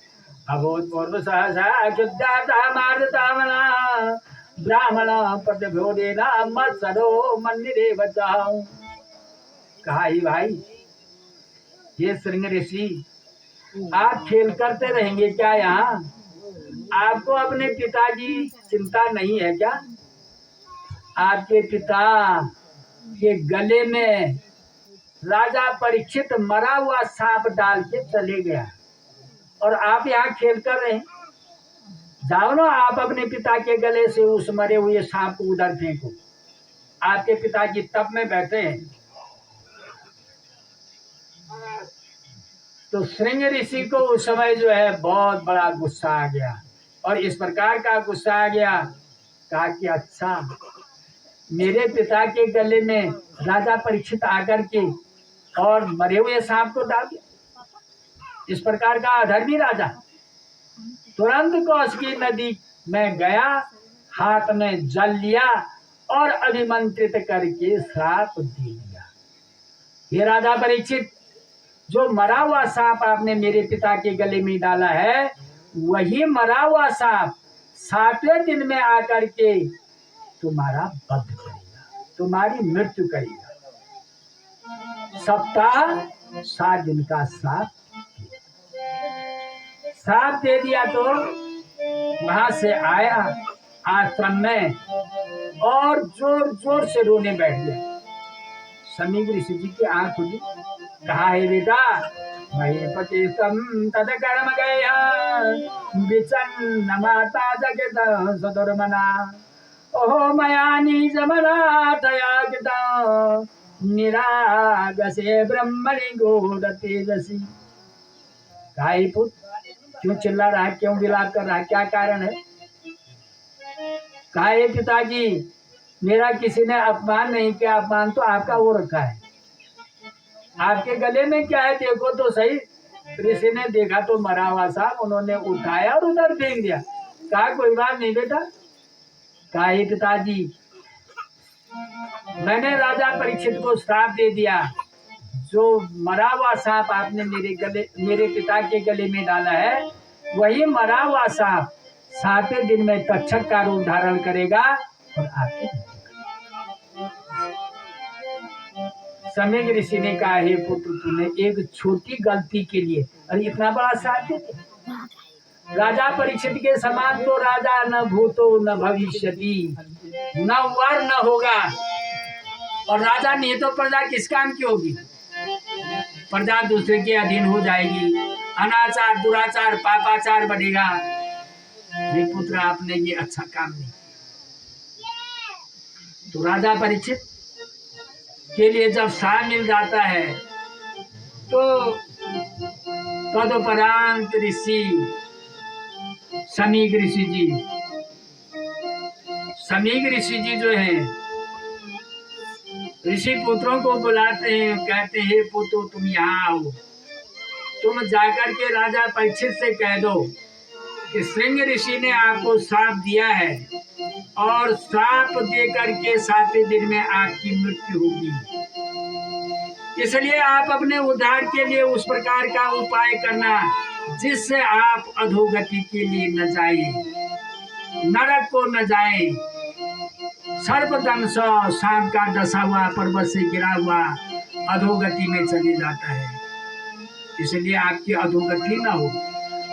अभूतपूर्व सहसा अयोध्या ब्राह्मण प्रतिभोदेना मत्सरो मंदिरे बचाओ। कहा ही भाई, ये श्रृंग ऋषि आप खेल करते रहेंगे क्या यहाँ? आपको अपने पिताजी चिंता नहीं है क्या? आपके पिता के गले में राजा परीक्षित मरा हुआ सांप डाल के चले गया और आप यहाँ खेल कर रहे हैं। जाओ ना, आप अपने पिता के गले से उस मरे हुए सांप को उधर फेंको। आपके पिताजी तप में बैठे हैं। तो श्रृंग ऋषि को उस समय जो है बहुत बड़ा गुस्सा आ गया और इस प्रकार का गुस्सा आ गया, कहा कि अच्छा, मेरे पिता के गले में राजा परीक्षित आकर के और मरे हुए सांप को डाल दिया। इस प्रकार का अधर्मी राजा। तुरंत कौशिकी नदी में गया, हाथ में जल लिया और अभिमंत्रित करके श्राप दे दिया। ये राजा परीक्षित, जो मरा हुआ सांप आपने मेरे पिता के गले में डाला है, वही मरा हुआ सांप 7वें दिन में आकर के तुम्हारा वध करेगा, तुम्हारी मृत्यु करेगा। सप्ताह 7 दिन का श्राप। साथ दे दिया तो वहां से आया आश्रम में और जोर जोर से रोने बैठ गया। समीप ऋषि जी की आंख खुली, कहा है बेटा मही पति तम तद कर्म गया विचन्न माता जगत सदुर्मना ओहो मयानी जमना तया गता निरागसे ब्रह्मणि गूढ़ तेजसी। भाई पुत्र क्यों चिल्ला रहा है, क्यों विलाप कर रहा है, क्या कारण है? कहा हे पिताजी मेरा किसी ने अपमान नहीं किया, अपमान तो आपका वो रखा है। आपके गले में क्या है देखो तो सही। ऋषि ने देखा तो मरा हुआ साहब, उन्होंने उठाया और उधर फेंक दिया। कहा कोई बात नहीं बेटा। कहा हे पिताजी मैंने राजा परीक्षित को श्राप दे दिया, जो मरा हुआ सांप आपने मेरे पिता के गले में डाला है वही मरा हुआ सांप 7वें दिन में तक्षक का रूप धारण करेगा और आपके समय ऋषि ने कहा हे पुत्र तूने एक छोटी गलती के लिए अरे इतना बड़ा साथ दे दिया। राजा परीक्षित के समान तो राजा न भूतो न भविष्यति, न वर न होगा। और राजा नहीं तो प्रजा किस काम की होगी? प्रजा दूसरे के अधीन हो जाएगी, अनाचार दुराचार पापाचार बढ़ेगा। ये पुत्र आपने ये अच्छा काम नहीं। तो राजा परीक्षित के लिए जब साथ मिल जाता है तो तदुपरांत ऋषि समीक ऋषि जी जो है ऋषि पुत्रों को बुलाते हैं, कहते हैं पुत्र तुम यहाँ आओ, तुम जाकर के राजा परीक्षित से कह दो कि श्रृंग ऋषि ने आपको श्राप दिया है और श्राप दे करके 7वें दिन में आपकी मृत्यु होगी। इसलिए आप अपने उद्धार के लिए उस प्रकार का उपाय करना जिससे आप अधोगति के लिए न जाए, नरक को न जाए। सर्पदंश सांप का डसा हुआ पर्वत से गिरा हुआ अधोगति में चले जाता है। इसलिए आपकी अधोगति न हो।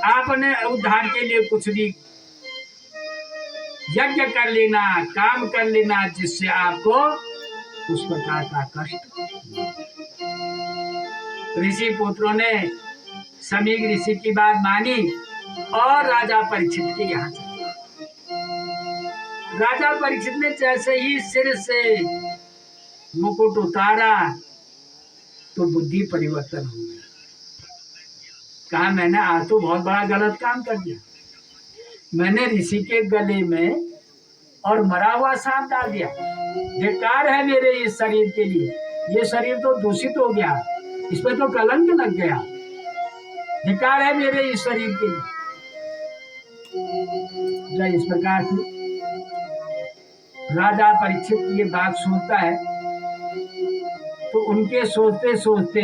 आपने उद्धार के लिए कुछ भी यज्ञ कर लेना, काम कर लेना जिससे आपको उस प्रकार का कष्ट। ऋषि पुत्रों ने समीक ऋषि की बात मानी और राजा परीक्षित के यहाँ चले। राजा परीक्षित ने जैसे ही सिर से मुकुट उतारा तो बुद्धि परिवर्तन हो गई। कहा मैंने आज तो बहुत बड़ा गलत काम कर दिया। मैंने ऋषि के गले में और मरा हुआ सांप डाल दिया। बेकार है मेरे इस शरीर के लिए। ये शरीर तो दूषित हो गया, इसमें तो कलंक लग गया। बेकार है मेरे इस शरीर के लिए। जब इस प्रकार से राजा परीक्षित ये बात सुनता है तो उनके सोचते सोचते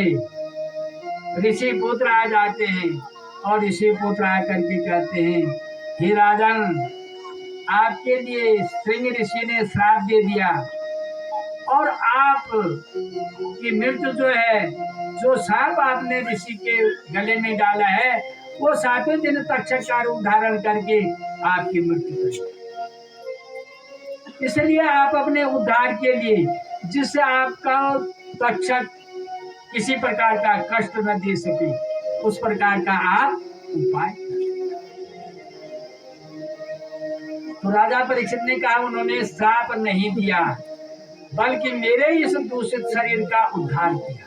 ऋषि पुत्र आ जाते हैं और ऋषि पुत्र आकर के कहते हैं हे राजन आपके लिए श्रृंग ऋषि ने श्राप दे दिया और आप की मृत्यु जो है, जो सांप आपने ऋषि के गले में डाला है वो 7वें दिन तक्षक का रूप धारण करके आपकी मृत्यु करेगा। इसलिए आप अपने उद्धार के लिए जिससे आपका तक्षक किसी प्रकार का कष्ट न दे सके उस प्रकार का आप उपाय। तो राजा परीक्षित ने कहा उन्होंने श्राप नहीं दिया बल्कि मेरे इस दूषित शरीर का उद्धार किया।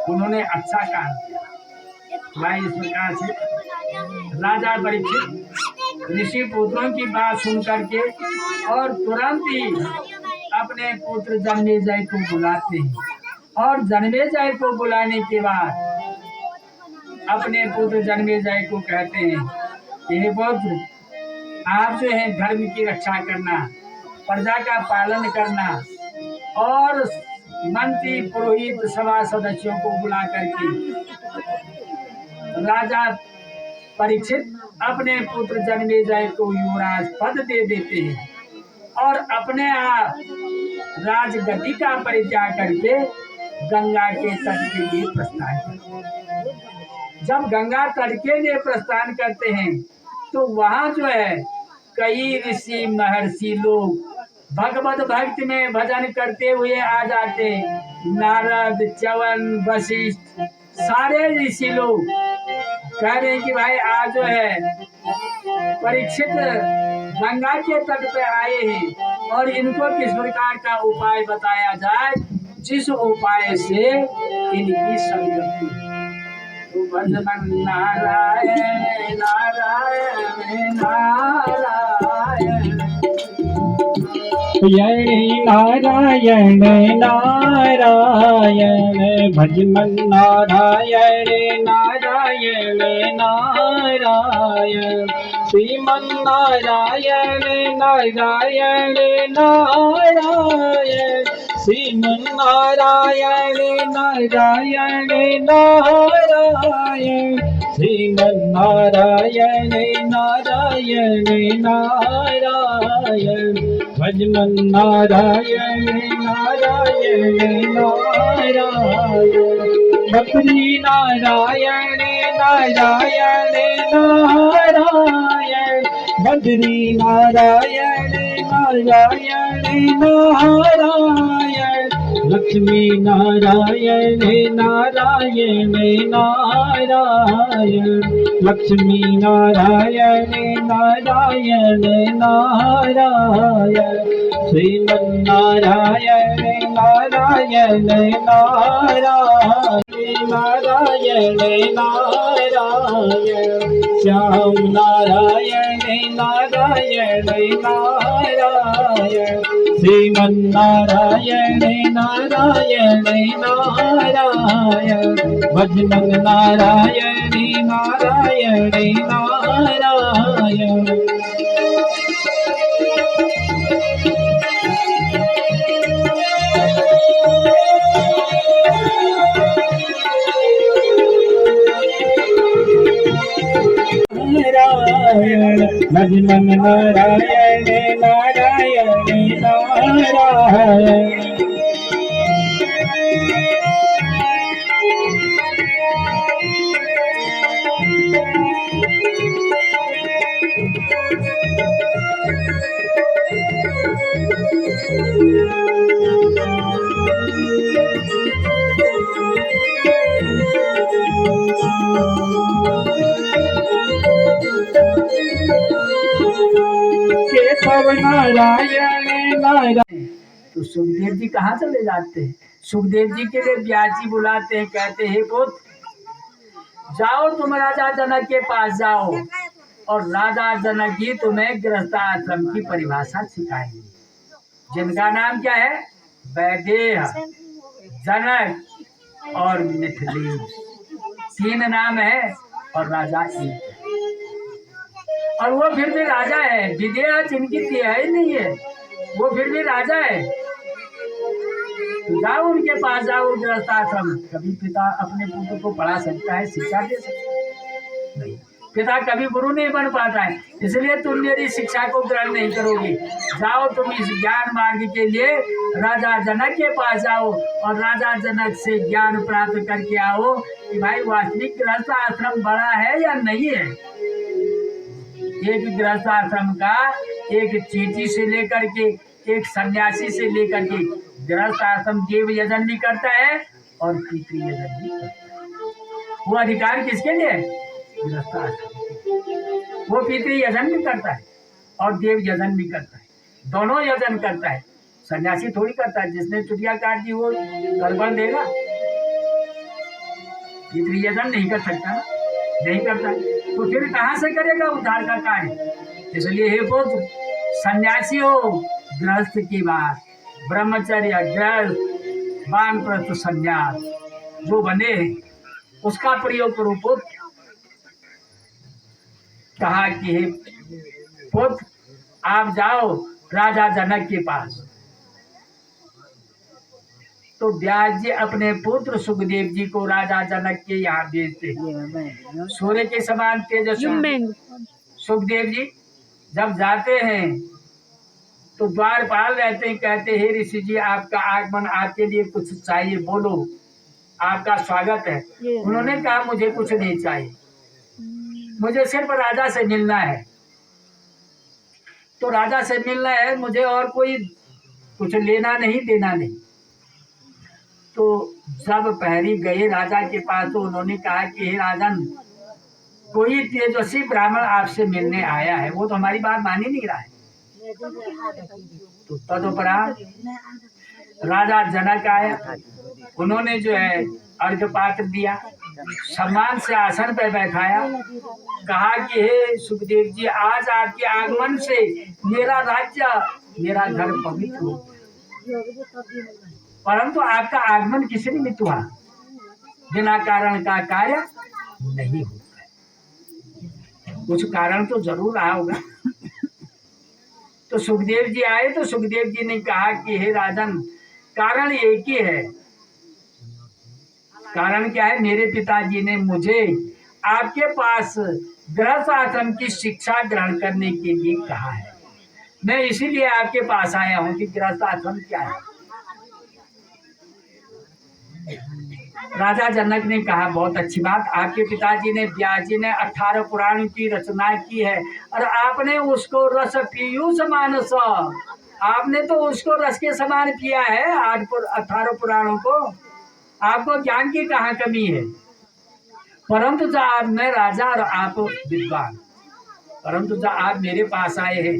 उन्होंने अच्छा काम किया। भाई इस प्रकार से राजा परीक्षित ऋषि पुत्रों की बात सुन करके और तुरंत ही अपने पुत्र जन्मेजय को बुलाते हैं और जन्मेजय को बुलाने के बाद अपने पुत्र जन्मेजय को कहते हैं कि हे पुत्र आप जो है धर्म की रक्षा करना, प्रजा का पालन करना और मंत्री पुरोहित सभा सदस्यों को बुला करके राजा परीक्षित अपने पुत्र जन्मेजय को युवराज पद दे देते हैं और अपने आप राजगद्दी का परित्याग करके गंगा के तट के लिए प्रस्थान करते हैं। जब गंगा तट के लिए प्रस्थान करते हैं तो वहां जो है कई ऋषि महर्षि लोग भगवत भक्ति में भजन करते हुए आ जाते। नारद, च्यवन, वशिष्ठ सारे ऋषि लोग कह रहे हैं कि भाई आज जो है परीक्षित गंगा के तट पे आए हैं और इनको किस प्रकार का उपाय बताया जाए जिस उपाय से इनकी संगति। तो भजन नारायण नारायण नारायण नारायण नारायण भजमन नारायण नारायण नारायण श्रीमन नारायण नारायण नारायण श्रीमन नारायण नारायण नारायण श्रीमन नारायण नारायण नारायण भजमन नारायण नारायण नारायण बकरी नारायण नारायण नारायण बद्री नारायण नारायण नारायण लक्ष्मी नारायण नारायण नारायण लक्ष्मी नारायण नारायण नारायण श्रीमन नारायण नारायण नारायण नारायण नारायण श्याम नारायण नारायण नारायण श्रीमन नारायण नारायण नारायण भजमन नारायण नारायण नारायण नारायण भजमन नारायण नारायण नारायण केशव नारायण नारायण। तो सुखदेव जी कहाँ चले जाते हैं? सुखदेव जी के लिए व्यास जी बुलाते हैं, कहते हैं पुत्र जाओ तुम राजा जनक के पास जाओ और राजा जनक जी तुम्हें गृहस्थाश्रम की परिभाषा सिखाएंगे, जिनका नाम क्या है? वैदेह, जनक और मिथिलेश। 3 नाम है और राजा एक है। और वो फिर भी राजा है, विदेह जिनकी तिहाई नहीं है वो फिर भी राजा है। तो जाओ उनके पास जाओ गृहस्थाश्रम। कभी पिता अपने पुत्र को पढ़ा सकता है, शिक्षा दे सकता है? नहीं। पिता कभी गुरु नहीं बन पाता है, इसलिए तुम मेरी शिक्षा को ग्रहण नहीं करोगे। जाओ तुम इस ज्ञान मार्ग के लिए राजा जनक के पास जाओ और राजा जनक से ज्ञान प्राप्त करके आओ कि भाई वास्तविक गृहस्थ आश्रम बड़ा है या नहीं है। एक गृहस्थ आश्रम का एक चीटी से लेकर के एक सन्यासी से लेकर के गृहस्थ आश्रम देव यजन भी करता है और पितृ यजन भी करता है। वो अधिकार किसके लिए? गृहस्थ आश्रम। वो पितृ यजन भी करता है और देव यजन भी करता है, दोनों यजन करता है। सन्यासी थोड़ी करता है, जिसने चुटिया काट दी वो गड़बड़ देगा। पितृ यजन नहीं कर सकता, नहीं करता है तो फिर कहाँ से करेगा उद्धार का कार्य? इसलिए हे पुत्र, सन्यासी हो गृहस्थ की बात, ब्रह्मचर्य, गृहस्थ, वानप्रस्थ, संन्यास जो बने हैं उसका प्रयोग करो पुत्र। कहा कि हे पुत्र आप जाओ राजा जनक के पास। तो व्यास जी अपने पुत्र सुखदेव जी को राजा जनक के यहाँ भेजते हैं। सूर्य के समान तेजस्वी सुखदेव जी जब जाते हैं तो द्वारपाल रहते हैं, कहते हैं ऋषि जी आपका आगमन, आपके लिए कुछ चाहिए, बोलो आपका स्वागत है। उन्होंने कहा मुझे कुछ नहीं चाहिए, मुझे सिर्फ राजा से मिलना है। तो राजा से मिलना है मुझे, और कोई कुछ लेना नहीं देना नहीं। तो जब पहरी गए राजा के पास तो उन्होंने कहा कि हे राजन, कोई तेजस्वी ब्राह्मण आपसे मिलने आया है, वो तो हमारी बात मान ही नहीं रहा है। तो तदुपरांत राजा जनक आया, उन्होंने जो है अर्घ्य पात्र दिया, सम्मान से आसन पर बैठाया, कहा कि हे सुखदेव जी, आज आपके आगमन से मेरा राज्य, मेरा घर पवित्र हो गया। परंतु आपका आगमन किस निमित्त हुआ? बिना कारण का कार्य नहीं होता है, कुछ कारण तो जरूर रहा होगा। तो सुखदेव जी आए तो सुखदेव जी ने कहा कि हे राजन, कारण एक ही है। कारण क्या है? मेरे पिताजी ने मुझे आपके पास गृहस्थ आश्रम की शिक्षा ग्रहण करने के लिए कहा है। मैं इसीलिए आपके पास आया हूँ कि गृहस्थ आश्रम क्या है। राजा जनक ने कहा बहुत अच्छी बात, आपके पिताजी ने व्यास जी ने 18 पुराण की रचना की है और आपने उसको रस पीयूष मानस, आपने तो उसको रस के समान किया है। 18 पुराणों को आपको ज्ञान की कहाँ कमी है? परंतु जब आप, मैं राजा और आप विद्वान, परंतु जब आप मेरे पास आए हैं,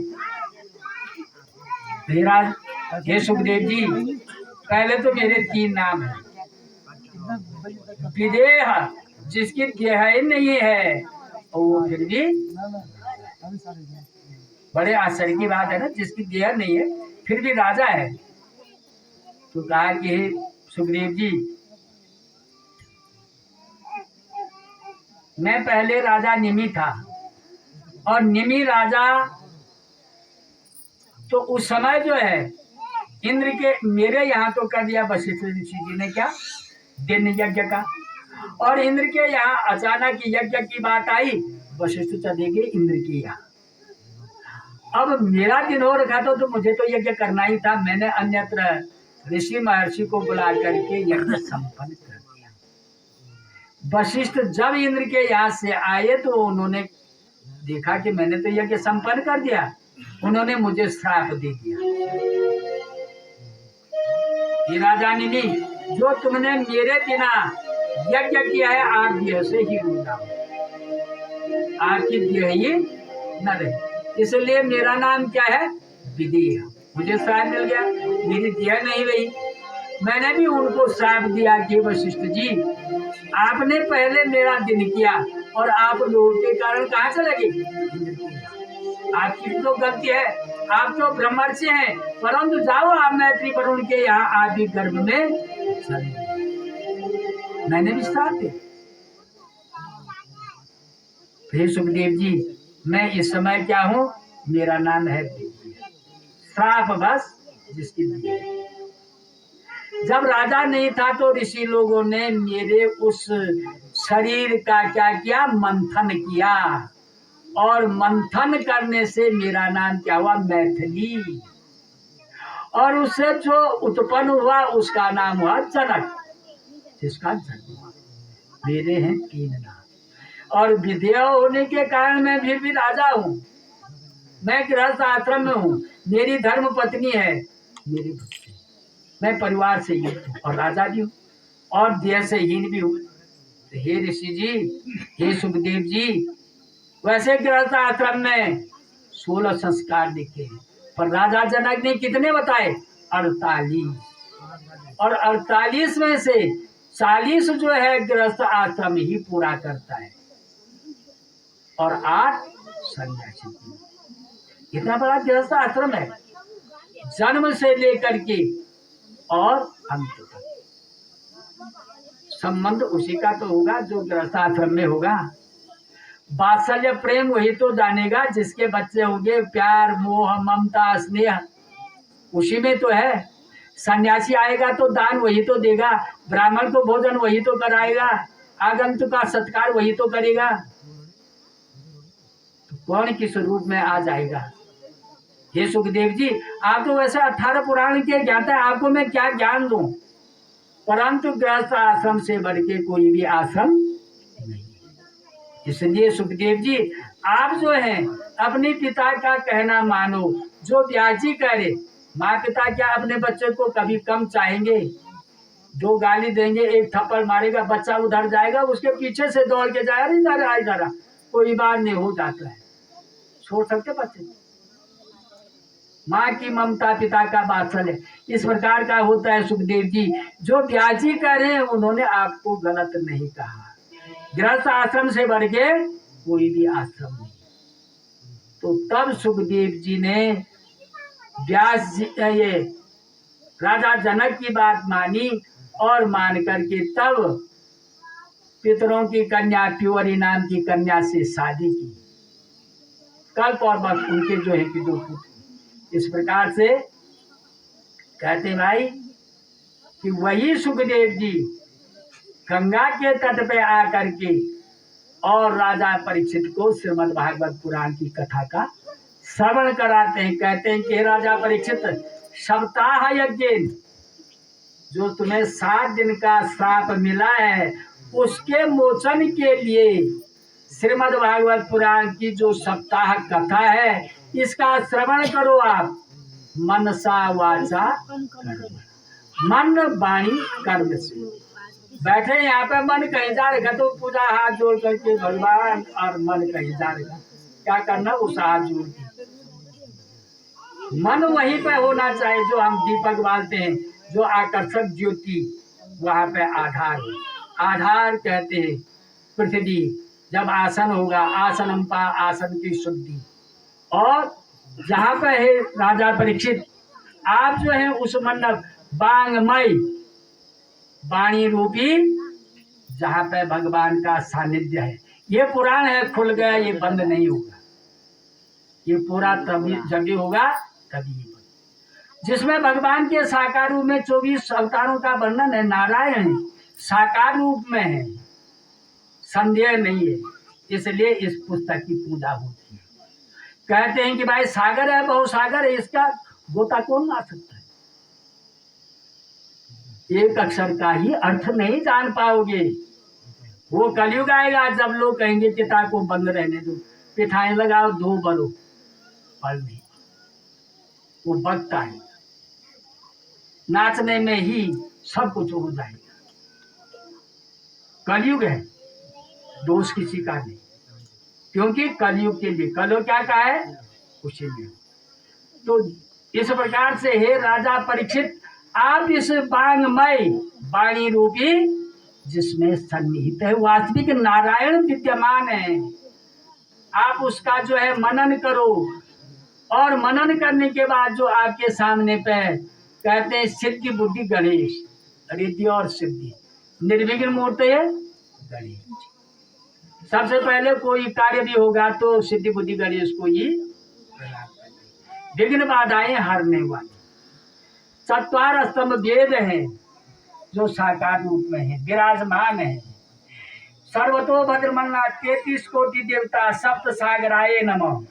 हे सुखदेव जी, पहले तो मेरे 3 नाम हैं। विदेह, जिसकी देह ही नहीं है, और वो फिर भी, बड़े आश्चर्य की बात है ना, जिसकी देह नहीं है फिर भी राजा है। तो कहा कि सुखदेव जी, मैं पहले राजा निमि था, और निमि राजा तो उस समय जो है इंद्र के, मेरे यहाँ तो कर दिया वशिष्ठ ऋषि जी ने क्या, दिन यज्ञ का, और इंद्र के यहाँ अचानक यज्ञ की बात आई, वशिष्ठ चले गए इंद्र के यहाँ। अब मेरा दिन हो रखा तो मुझे तो यज्ञ करना ही था। मैंने अन्यत्र ऋषि महर्षि को बुला करके यज्ञ संपन्न कर दिया। वशिष्ठ जब इंद्र के यहाँ से आए तो उन्होंने देखा कि मैंने तो यज्ञ संपन्न कर दिया, उन्होंने मुझे श्राप दे दिया कि राजा निमि, जो तुमने मेरे बिना यज्ञ किया है, आप देह से ही रूठा, आपकी देह ही न रहे, इसलिए मेरा नाम क्या है, विदेह। मुझे श्राप मिल गया, मेरी देह नहीं रही। मैंने भी उनको श्राप दिया कि वशिष्ठ जी, आपने पहले मेरा दिन किया और आप लोगों के कारण कहाँ से लगे? आपकी तो गलती है, आप तो ब्रह्मर्षि हैं, परंतु जाओ आप मैत्री वरुण के यहाँ आदि गर्भ में चले। मैंने भी श्राप दिया। फिर सुखदेव जी, मैं इस समय क्या हूँ? मेरा नाम है श्राप बस जिसकी। जब राजा नहीं था तो ऋषि लोगों ने मेरे उस शरीर का क्या किया? मंथन किया, और मंथन करने से मेरा नाम क्या हुआ? मैथिली। और उससे जो उत्पन्न हुआ उसका नाम हुआ जनक, जिसका जन्म हुआ। मेरे हैं 3 नाम, और विधेय होने के कारण मैं फिर भी राजा हूँ। मैं गृहस्थ आश्रम में हूँ, मेरी धर्म पत्नी है, मेरी बच्चे, मैं परिवार से ही हूँ और राजा भी हूँ और देह से हीन भी हूँ। तो हे ऋषि जी, हे सुखदेव जी, वैसे गृहस्थ आश्रम में 16 संस्कार लिखे, पर राजा जनक ने कितने बताए? 48, और 48 में से 40 जो है गृहस्थ आश्रम ही पूरा करता है, और 8 सन्यासी। कितना बड़ा गृहस्थ आश्रम है, जन्म से लेकर के और अंत तक संबंध उसी का तो होगा जो गृहस्थ आश्रम में होगा। वात्सल्य प्रेम वही तो जानेगा जिसके बच्चे होंगे, प्यार मोह ममता स्नेह उसी में तो है। सन्यासी आएगा तो दान वही तो देगा, ब्राह्मण को भोजन वही तो कराएगा, आगंतुक का सत्कार वही तो करेगा। तो कौन किस रूप में आ जाएगा? हे सुखदेव जी, आप तो वैसे 18 पुराण के ज्ञाता है, आपको मैं क्या ज्ञान दूं? परंतु गृहस्थ आश्रम से बढ़ के कोई भी आश्रम नहीं। इसलिए सुखदेव जी आप जो हैं अपने पिता का कहना मानो। जो व्यास जी कह रहे, माँ पिता क्या अपने बच्चे को कभी कम चाहेंगे? जो गाली देंगे, एक थप्पड़ मारेगा, बच्चा उधर जाएगा, उसके पीछे से दौड़ के जाएगा, इधर आ इधर आ, कोई बात नहीं, हो जाता है। छोड़ सकते बच्चे? माँ की ममता, पिता का वात्सल्य इस प्रकार का होता है। सुखदेव जी जो व्यास जी कह रहे हैं उन्होंने आपको गलत नहीं कहा। गृहस्थ आश्रम से बढ़ के कोई भी आश्रम नहीं। तो तब सुखदेव जी ने व्यास जी ये राजा जनक की बात मानी और मान करके तब पितरों की कन्या प्युअरी नाम की कन्या से शादी की। कल्प और बस उनके जो है कि 2 पुत्र। इस प्रकार से कहते भाई कि वही सुखदेव जी गंगा के तट पे आकर के और राजा परीक्षित को श्रीमद् भागवत पुराण की कथा का श्रवण कराते हैं। कहते हैं कि राजा परीक्षित, सप्ताह यज्ञ जो तुम्हें 7 दिन का श्राप मिला है उसके मोचन के लिए श्रीमद् भागवत पुराण की जो सप्ताह कथा है इसका श्रवण करो आप। मनसा वाचा कर्म, मन वाणी कर्म से। बैठे यहाँ पे मन कहीं जा रखा तो पूजा हाथ जोड़ करके भगवान, और मन कहीं जा रखा क्या करना, उस हाथ जोड़ के मन वहीं पे होना चाहिए जो हम दीपक बालते हैं, जो आकर्षक ज्योति वहां पे आधार है। आधार कहते हैं पृथ्वी। जब आसन होगा, आसनम पा आसन की शुद्धि। और जहाँ पे है राजा परीक्षित, आप जो है उस मंडप बांगमय वाणी रूपी जहाँ पे भगवान का सानिध्य है। ये पुराण है, खुल गया, ये बंद नहीं होगा। ये पूरा तभी जगह होगा तभी जिसमें भगवान के साकार रूप में 24 अवतारों का वर्णन है। नारायण साकार रूप में है, संदेह नहीं है। इसलिए इस पुस्तक की पूजा होती है। कहते हैं कि भाई सागर है, बहु सागर है, इसका गोता कौन मार सकता है? एक अक्षर का ही अर्थ नहीं जान पाओगे। वो कलयुग आएगा जब लोग कहेंगे पिता को बंद रहने दो, पिठाएं लगाओ, 2 बरो, फल नहीं। वो बकता है, नाचने में ही सब कुछ हो जाएगा। कलयुग है, दोष किसी का नहीं, क्योंकि कलयुग के लिए कलयुग क्या कहा है उसी में। तो इस प्रकार से हे राजा परीक्षित, आप इस बांगमय वाणी रूपी जिसमें सन्निहित है वास्तविक नारायण विद्यमान है, आप उसका जो है मनन करो। और मनन करने के बाद जो आपके सामने पे कहते हैं सिद्धि बुद्धि गणेश, रिद्धि और सिद्धि, निर्विघ्न मूर्ति है गणेश। सबसे पहले कोई कार्य भी होगा तो सिद्धि बुद्धि गणेश को ही विघ्न बाधाएं हरने वाले। 4 स्तंभ वेद हैं जो साकार रूप में है, विराजमान है। सर्वतो भद्रमन्ना 33 कोटि देवता, सप्त सागराय नमः,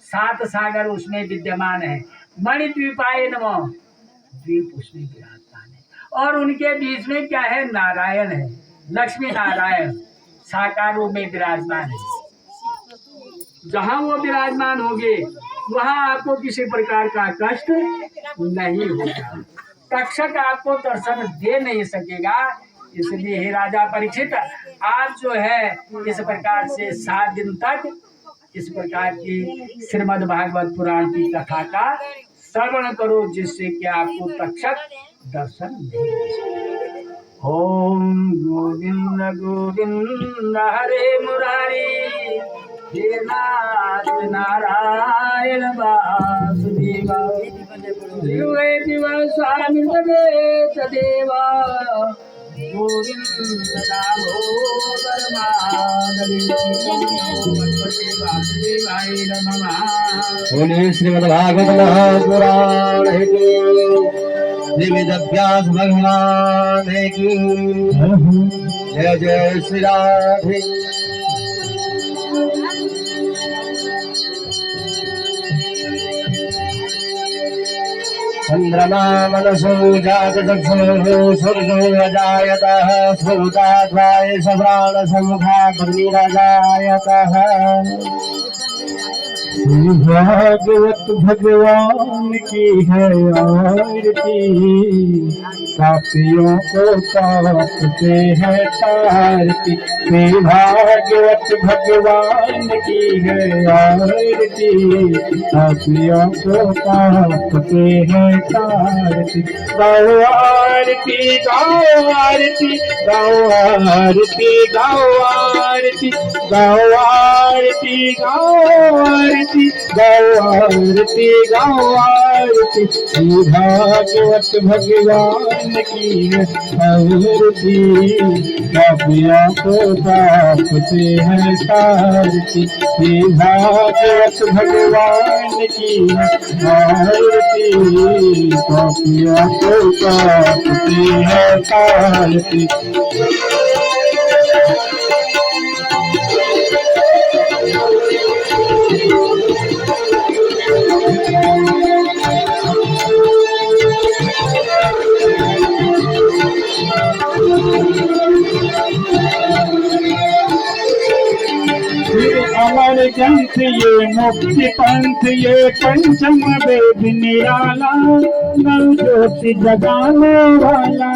7 सागर उसमें विद्यमान है। मणिद्वीपाय नमः, द्वीप उसमें विराजमान है। और उनके बीच में क्या है, नारायण है, लक्ष्मी नारायण साकार रूप में विराजमान है। जहाँ वो विराजमान होंगे वहाँ आपको किसी प्रकार का कष्ट नहीं होगा। तक्षक आपको दर्शन दे नहीं सकेगा। इसलिए हे राजा परीक्षित, आप जो है इस प्रकार से 7 दिन तक इस प्रकार की श्रीमद् भागवत पुराण की कथा का श्रवण करो, जिससे कि आपको तक्षक दर्शन दे। ओम गोविंद गोविंद हरे मुरारी, हे नाथ नारायण वासुदेवा, शिवे शिव स्वामी सदेवा, गोविंद दामोदर माधव, वासुदेवाय नमः। बोलिए श्रीमद् भागवत महापुराण की विविध व्यास भगवान की जय। जय श्री राधे। चंद्रमा मनसो जात चक्षुः सूर्यो अजायतः स्फुटाद्वाय सप्राण सम्मुखाग्निरजायतः भागवत भगवान की है आरती पापियों को पाप से है तारती भागवत भगवान की है आरती पापियों को पाप से है तारती गाओ आरती गाओ आरती गाओ आरती गाओ आरती गाओ आरती गाओ आरती गाओ आरती गाओ आरती भागवत भगवान की है आरती पापियों को पाप से है तारती भागवत भगवान की है आरती पापियों को पाप से है तारती अमर ग्रंथ ये मुक्ति पंथ ये पंचम वेद निराला नव ज्योति जगाने वाला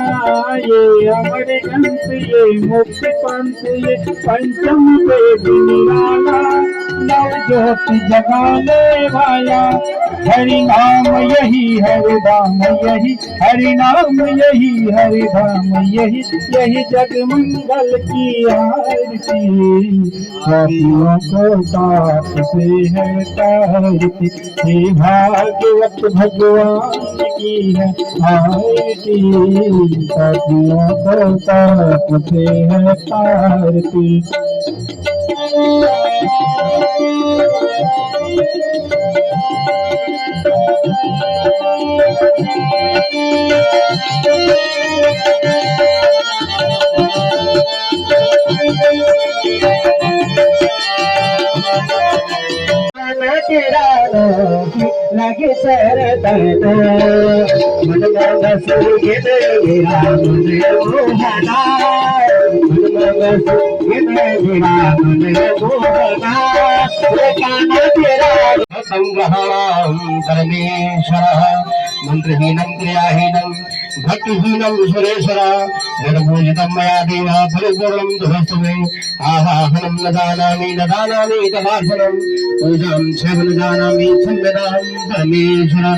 ये अमर ग्रंथ ये मुक्ति पंथ ये पंचम वेद निराला नव ज्योति जगाने वाला हरि नाम यही हरि धाम यही हरि नाम यही हरि धाम यही यही जग मंगल की आरती पापियों को पाप से है तारती भागवत भगवान की है आरती पापियों को पाप से है तारती लगे सरदन मन मंग सुगे मेरा मन मोहना मन मंग सुगे मेरा मन मोहना काना तेरा संग्रहणं परमेश्वरः मंत्रहीनं क्रियाहीनं भक्तिहीनं सुरेश्वर निर्भूजितं मया देव परिपूर्णं दुःखस्तुमे आवाहनं न जानामि तवार्चनं पूजां च न जानामि छन्ददां परमेश्वर